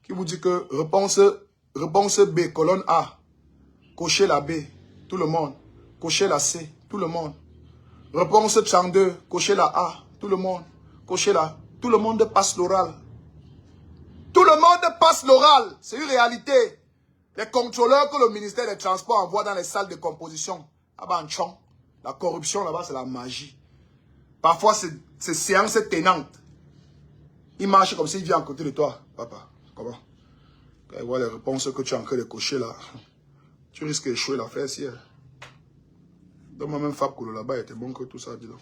qui vous dit que réponse B, colonne A, cochez la B, tout le monde. Cochez la C, tout le monde. Réponse 32, cochez la A, tout le monde. Cochez la. Tout le monde passe l'oral. Tout le monde passe l'oral. C'est une réalité. Les contrôleurs que le ministère des Transports envoie dans les salles de composition. La corruption là-bas, c'est la magie. Parfois, c'est séance tenante. Il marche comme s'il vient à côté de toi. Papa, comment? Quand il voit les réponses que tu es en train de cocher là, tu risques d'échouer l'affaire si. Donne-moi même Fab Kolo là-bas, il était bon que tout ça, dis donc.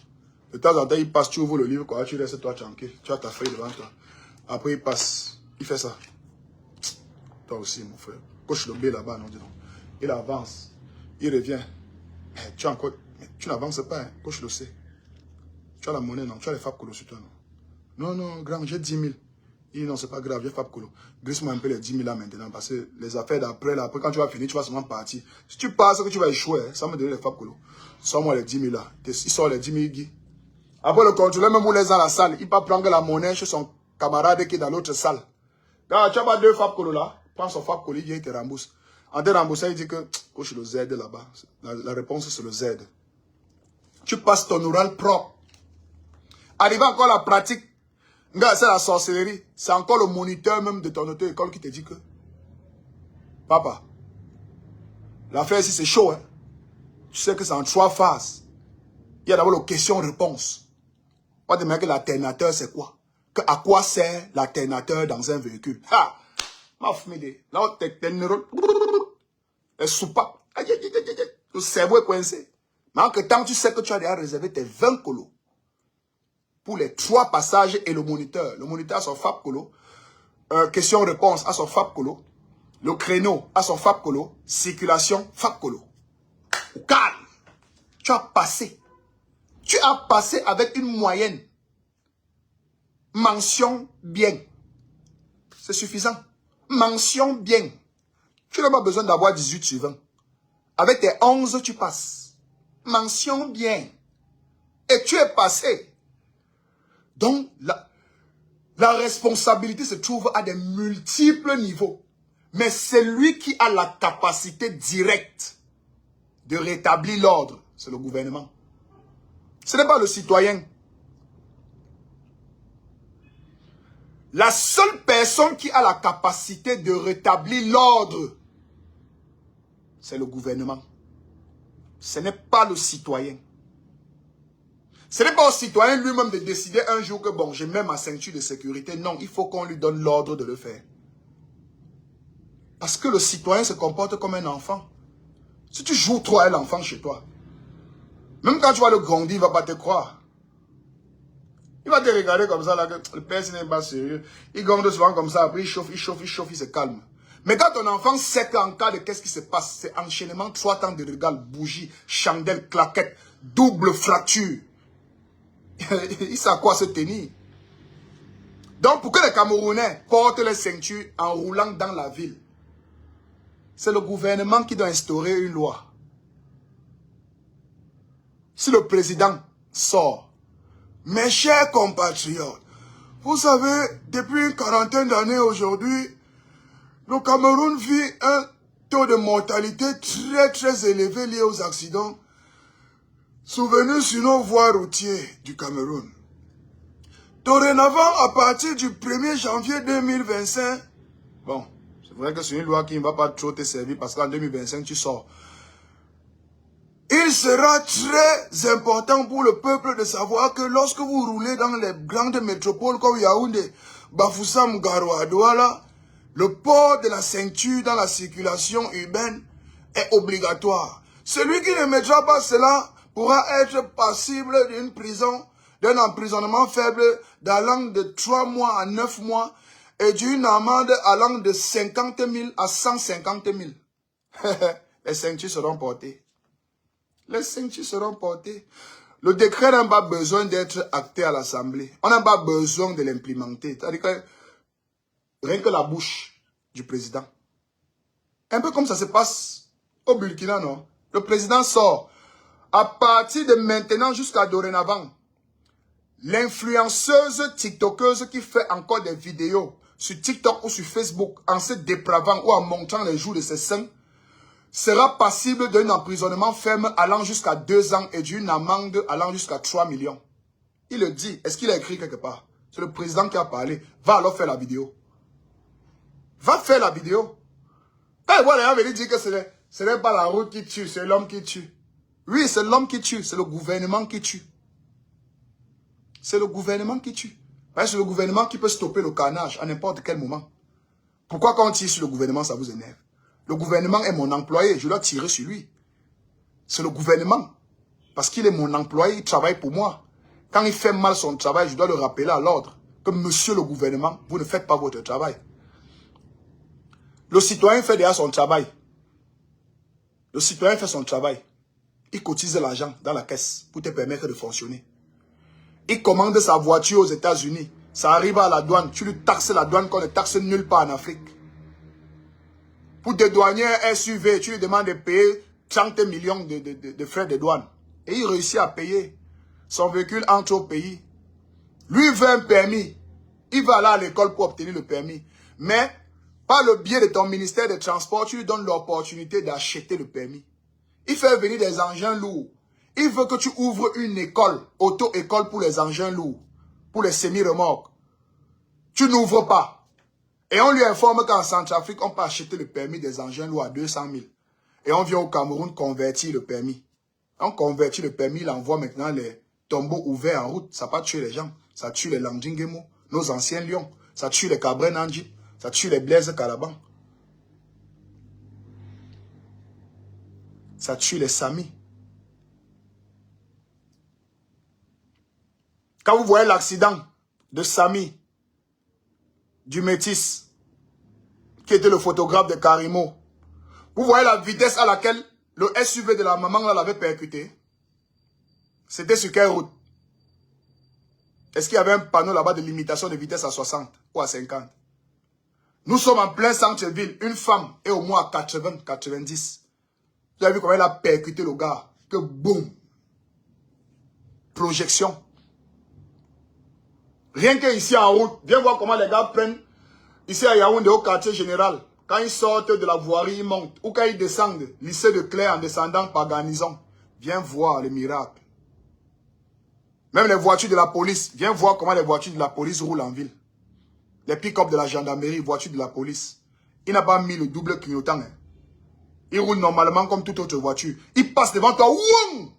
De temps en temps, il passe, tu ouvres le livre, quoi, tu restes toi tranquille. Tu as ta feuille devant toi. Après, il passe. Il fait ça. Toi aussi, mon frère. Coche le B là-bas, non, dis donc. Il avance. Il revient. Mais tu as encore. Mais tu n'avances pas, hein. Coche le C. Tu as la monnaie, non? Tu as les Fab Kolo sur toi, non? Non, non, grand, j'ai 10 000. Il dit non, c'est pas grave, j'ai Fab Kolo. Glisse-moi un peu les 10 000 là maintenant. Parce que les affaires d'après, là, après, quand tu vas finir, tu vas seulement partir. Si tu passes, que tu vas échouer, hein, ça me donne les Fab Kolo. Sors-moi les 10 000 là. Il sort les 10 000 Guy. Après le contrôleur, même vous les dans la salle, il va prendre la monnaie chez son camarade qui est dans l'autre salle. Là, tu as pas 2 Fab Kolo là. Prends son FAP colis, il te rembourse. En te remboursant, il dit que coche le Z là-bas. La réponse, c'est le Z. Tu passes ton oral propre. Arrivé encore à la pratique, c'est la sorcellerie. C'est encore le moniteur même de ton auto-école qui te dit que papa, l'affaire ici, c'est chaud. Hein? Tu sais que c'est en 3 phases. Il y a d'abord la question-réponse. On va demander que l'alternateur, c'est quoi? À quoi sert l'alternateur dans un véhicule? Ah! Ma fumée, là, t'es neurone. Les soupapes. Le cerveau est coincé. Mais en que temps, tu sais que tu as déjà réservé tes 20 colos pour les 3 passages et le moniteur. Le moniteur a son FAP colo. Question-réponse a son FAP colo. Le créneau a son FAP colo. Circulation, FAP colo. Au calme. Tu as passé. Tu as passé avec une moyenne. Mention bien. C'est suffisant. Mention bien. Tu n'as pas besoin d'avoir 18 sur 20. Avec tes 11, tu passes. Mention bien. Et tu es passé. Donc, la responsabilité se trouve à des multiples niveaux. Mais c'est lui qui a la capacité directe de rétablir l'ordre. C'est le gouvernement. Ce n'est pas le citoyen. La seule personne qui a la capacité de rétablir l'ordre, c'est le gouvernement. Ce n'est pas le citoyen. Ce n'est pas au citoyen lui-même de décider un jour que bon, je mets ma ceinture de sécurité. Non, il faut qu'on lui donne l'ordre de le faire. Parce que le citoyen se comporte comme un enfant. Si tu joues trop à l'enfant chez toi, même quand tu vas le grandir, il ne va pas te croire. Il va te regarder comme ça, là, que le père n'est pas sérieux. Il gronde souvent comme ça, après il chauffe, il se calme. Mais quand ton enfant sait qu'en cas de qu'est-ce qui se passe, c'est enchaînement, 3 temps de régal, bougie, chandelle, claquette, double fracture. Il sait à quoi se tenir. Donc pour que les Camerounais portent les ceintures en roulant dans la ville, c'est le gouvernement qui doit instaurer une loi. Si le président sort, mes chers compatriotes, vous savez, depuis une quarantaine d'années aujourd'hui, le Cameroun vit un taux de mortalité très élevé lié aux accidents survenus sur nos voies routières du Cameroun. Dorénavant, à partir du 1er janvier 2025, bon, c'est vrai que c'est une loi qui ne va pas trop te servir parce qu'en 2025, tu sors. Il sera très important pour le peuple de savoir que lorsque vous roulez dans les grandes métropoles comme Yaoundé, Bafoussam, Garoua, Douala, le port de la ceinture dans la circulation urbaine est obligatoire. Celui qui ne mettra pas cela pourra être passible d'une prison, d'un emprisonnement faible d'allant de 3 mois à 9 mois et d'une amende allant de 50 000 à 150 000. Les ceintures seront portées. Les ceintures seront portées. Le décret n'a pas besoin d'être acté à l'Assemblée. On n'a pas besoin de l'implémenter. C'est-à-dire que rien que la bouche du président. Un peu comme ça se passe au Burkina, non? Le président sort. À partir de maintenant jusqu'à dorénavant, l'influenceuse tiktokeuse qui fait encore des vidéos sur TikTok ou sur Facebook en se dépravant ou en montrant les jours de ses seins, sera passible d'un emprisonnement ferme allant jusqu'à 2 ans et d'une amende allant jusqu'à 3 millions. Il le dit. Est-ce qu'il a écrit quelque part? C'est le président qui a parlé. Va alors faire la vidéo. Va faire la vidéo. Et voilà, il dit que ce n'est pas la route qui tue, c'est l'homme qui tue. Oui, c'est l'homme qui tue, c'est le gouvernement qui tue. C'est le gouvernement qui tue. C'est le gouvernement qui peut stopper le carnage à n'importe quel moment. Pourquoi quand on tire sur le gouvernement, ça vous énerve? Le gouvernement est mon employé, je dois tirer sur lui. C'est le gouvernement. Parce qu'il est mon employé, il travaille pour moi. Quand il fait mal son travail, je dois le rappeler à l'ordre. Que monsieur le gouvernement, vous ne faites pas votre travail. Le citoyen fait déjà son travail. Le citoyen fait son travail. Il cotise l'argent dans la caisse pour te permettre de fonctionner. Il commande sa voiture aux États-Unis. Ça arrive à la douane. Tu lui taxes la douane qu'on ne taxe nulle part en Afrique. Pour dédouaner un SUV, tu lui demandes de payer 30 millions de frais de douane. Et il réussit à payer. Son véhicule entre au pays. Lui veut un permis. Il va aller à l'école pour obtenir le permis. Mais Par le biais de ton ministère des Transports, tu lui donnes l'opportunité d'acheter le permis. Il fait venir des engins lourds. Il veut que tu ouvres une école, auto-école pour les engins lourds, pour les semi-remorques. Tu n'ouvres pas. Et on lui informe qu'en Centrafrique, on peut acheter le permis des engins lourds à 200 000. Et on vient au Cameroun convertir le permis. On convertit le permis, il envoie maintenant les tombeaux ouverts en route. Ça n'a pas tué les gens. Ça tue les Landingemo, nos anciens lions. Ça tue les Cabré Nandji. Ça tue les Blaise Calaban. Ça tue les Sami. Quand vous voyez l'accident de Sami, du Métis, qui était le photographe de Karimo, vous voyez la vitesse à laquelle le SUV de la maman l'avait percuté. C'était sur quelle route? Est-ce qu'il y avait un panneau là-bas de limitation de vitesse à 60 ou à 50? Nous sommes en plein centre-ville. Une femme est au moins à 80, 90. Vous avez vu comment elle a percuté le gars? Que boum! Projection. Rien que ici en route, viens voir comment les gars prennent, ici à Yaoundé au quartier général, quand ils sortent de la voirie, ils montent, ou quand ils descendent, lycée de Claire en descendant par garnison, viens voir le miracle. Même les voitures de la police, viens voir comment les voitures de la police roulent en ville. Les pick-up de la gendarmerie, voitures de la police. Il n'a pas mis le double clignotant. Hein. Il roule normalement comme toute autre voiture. Il passe devant toi, ouang!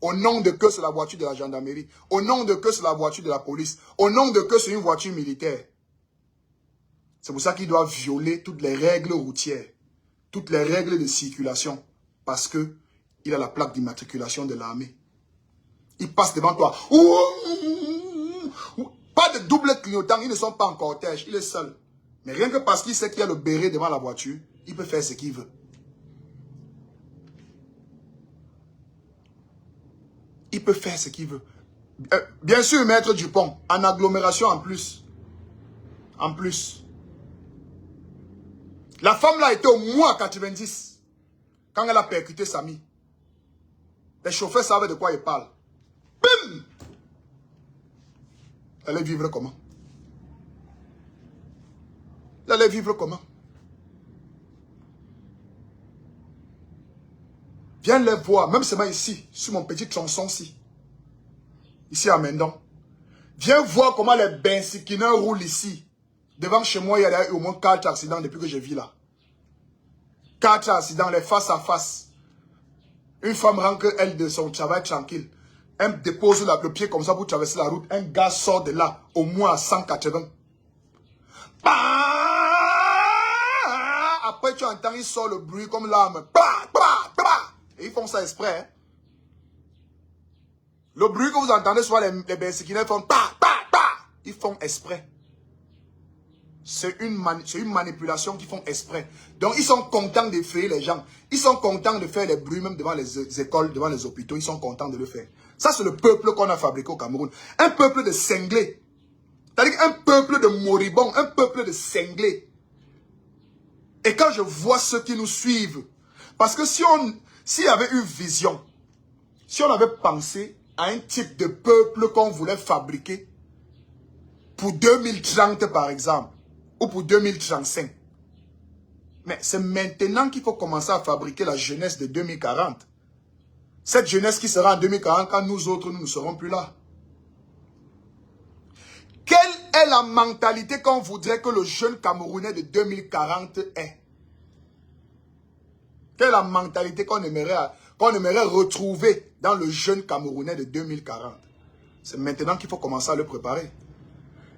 Au nom de que c'est la voiture de la gendarmerie. Au nom de que c'est la voiture de la police. Au nom de que c'est une voiture militaire. C'est pour ça qu'il doit violer toutes les règles routières. Toutes les règles de circulation. Parce que il a la plaque d'immatriculation de l'armée. Il passe devant toi. Pas de double clignotant. Ils ne sont pas en cortège. Il est seul. Mais rien que parce qu'il sait qu'il y a le béret devant la voiture, il peut faire ce qu'il veut. Il peut faire ce qu'il veut. Bien sûr, Maître Dupont, en agglomération en plus. En plus. La femme là était au moins à 90 quand elle a percuté Sami. Les chauffeurs savaient de quoi ils parlent. Bim! Elle allait vivre comment? Elle allait vivre comment? Viens les voir, même seulement ici, sur mon petit tronçon-ci. Ici à Mendon. Viens voir comment les bensikineurs roulent ici. Devant chez moi, il y a eu au moins 4 accidents depuis que je vis là. 4 accidents, les face à face. Une femme rentre, elle, de son travail tranquille. Elle dépose le pied comme ça pour traverser la route. Un gars sort de là, au moins à 180. Après, tu entends, il sort le bruit comme l'arme. Et ils font ça exprès. Hein? Le bruit que vous entendez, soit les bensikineurs font ils font exprès. C'est une manipulation qu'ils font exprès. Donc, ils sont contents d'effrayer les gens. Ils sont contents de faire les bruits, même devant les écoles, devant les hôpitaux. Ils sont contents de le faire. Ça, c'est le peuple qu'on a fabriqué au Cameroun. Un peuple de cinglés. C'est-à-dire un peuple de moribonds, un peuple de cinglés. Et quand je vois ceux qui nous suivent, parce que s'il y avait une vision, si on avait pensé à un type de peuple qu'on voulait fabriquer, pour 2030 par exemple, ou pour 2035. Mais c'est maintenant qu'il faut commencer à fabriquer la jeunesse de 2040. Cette jeunesse qui sera en 2040 quand nous autres, nous ne serons plus là. Quelle est la mentalité qu'on voudrait que le jeune Camerounais de 2040 ait? Quelle est la mentalité qu'on aimerait retrouver dans le jeune Camerounais de 2040? C'est maintenant qu'il faut commencer à le préparer.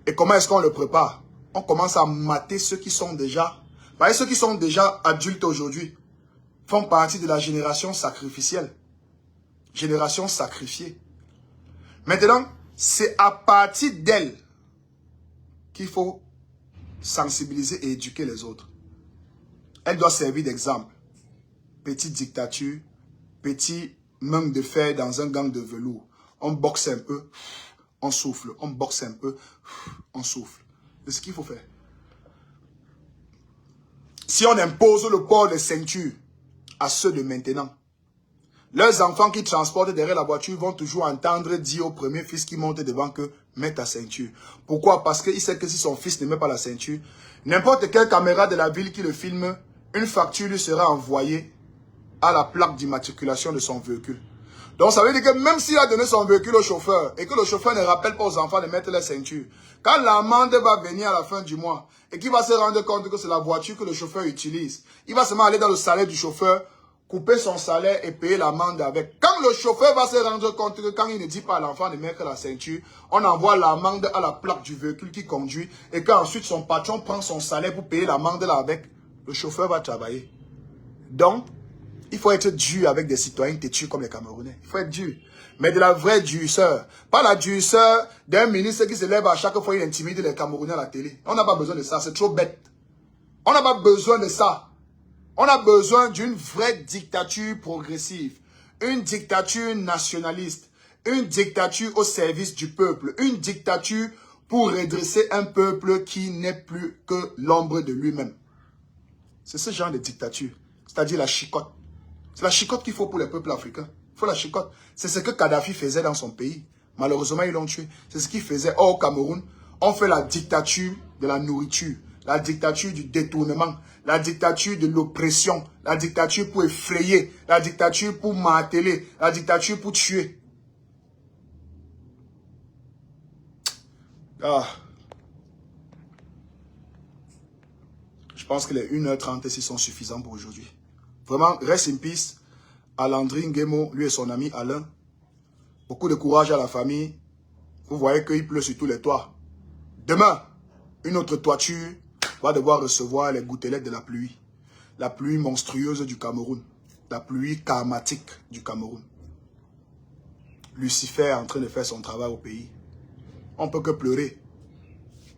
Et comment est-ce qu'on le prépare? On commence à mater ceux qui sont déjà... Voyez, ceux qui sont déjà adultes aujourd'hui font partie de la génération sacrificielle. Génération sacrifiée. Maintenant, c'est à partir d'elle qu'il faut sensibiliser et éduquer les autres. Elle doit servir d'exemple. Petite dictature, petit manque de fer dans un gang de velours. On boxe un peu, on souffle. On boxe un peu, on souffle. C'est ce qu'il faut faire. Si on impose le port de ceinture à ceux de maintenant, leurs enfants qui transportent derrière la voiture vont toujours entendre dire au premier fils qui monte devant que mets ta ceinture. Pourquoi? Parce qu'il sait que si son fils ne met pas la ceinture, n'importe quelle caméra de la ville qui le filme, une facture lui sera envoyée à la plaque d'immatriculation de son véhicule. Donc ça veut dire que même s'il a donné son véhicule au chauffeur et que le chauffeur ne rappelle pas aux enfants de mettre la ceinture, quand l'amende va venir à la fin du mois et qu'il va se rendre compte que c'est la voiture que le chauffeur utilise, il va seulement aller dans le salaire du chauffeur, couper son salaire et payer l'amende avec. Quand le chauffeur va se rendre compte que quand il ne dit pas à l'enfant de mettre la ceinture, on envoie l'amende à la plaque du véhicule qui conduit et qu'ensuite son patron prend son salaire pour payer l'amende là avec, le chauffeur va travailler. Donc, il faut être dur avec des citoyens têtus comme les Camerounais. Il faut être dur. Mais de la vraie durceur. Pas la durceur d'un ministre qui se lève à chaque fois il intimide les Camerounais à la télé. On n'a pas besoin de ça, c'est trop bête. On n'a pas besoin de ça. On a besoin d'une vraie dictature progressive. Une dictature nationaliste. Une dictature au service du peuple. Une dictature pour redresser un peuple qui n'est plus que l'ombre de lui-même. C'est ce genre de dictature. C'est-à-dire la chicotte. C'est la chicotte qu'il faut pour les peuples africains. Il faut la chicotte. C'est ce que Kadhafi faisait dans son pays. Malheureusement, ils l'ont tué. C'est ce qu'il faisait. Or, au Cameroun, on fait la dictature de la nourriture, la dictature du détournement, la dictature de l'oppression, la dictature pour effrayer, la dictature pour marteler, la dictature pour tuer. Ah. Je pense que les 1h36 sont suffisants pour aujourd'hui. Vraiment, rest in peace à Landry Nguemo, lui et son ami Alain. Beaucoup de courage à la famille. Vous voyez qu'il pleut sur tous les toits. Demain, une autre toiture va devoir recevoir les gouttelettes de la pluie. La pluie monstrueuse du Cameroun. La pluie karmatique du Cameroun. Lucifer est en train de faire son travail au pays. On ne peut que pleurer.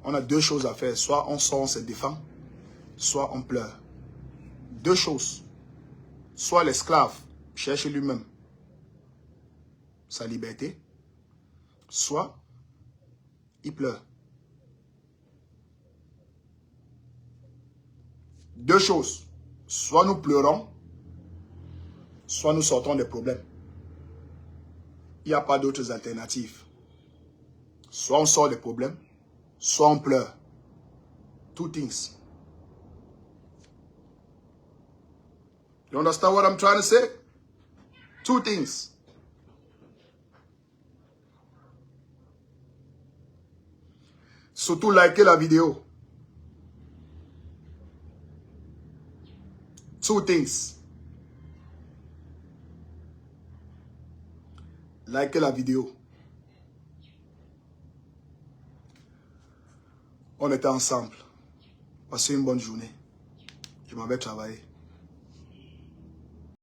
On a deux choses à faire. Soit on sort, on se défend. Soit on pleure. Deux choses. Soit l'esclave cherche lui-même sa liberté. Soit il pleure. Deux choses. Soit nous pleurons, soit nous sortons des problèmes. Il n'y a pas d'autres alternatives. Soit on sort des problèmes, soit on pleure. Two things. You understand what I'm trying to say? Two things. Surtout likez la vidéo. Two things. Likez la vidéo. On était ensemble. Passez une bonne journée. Je m'en vais travailler.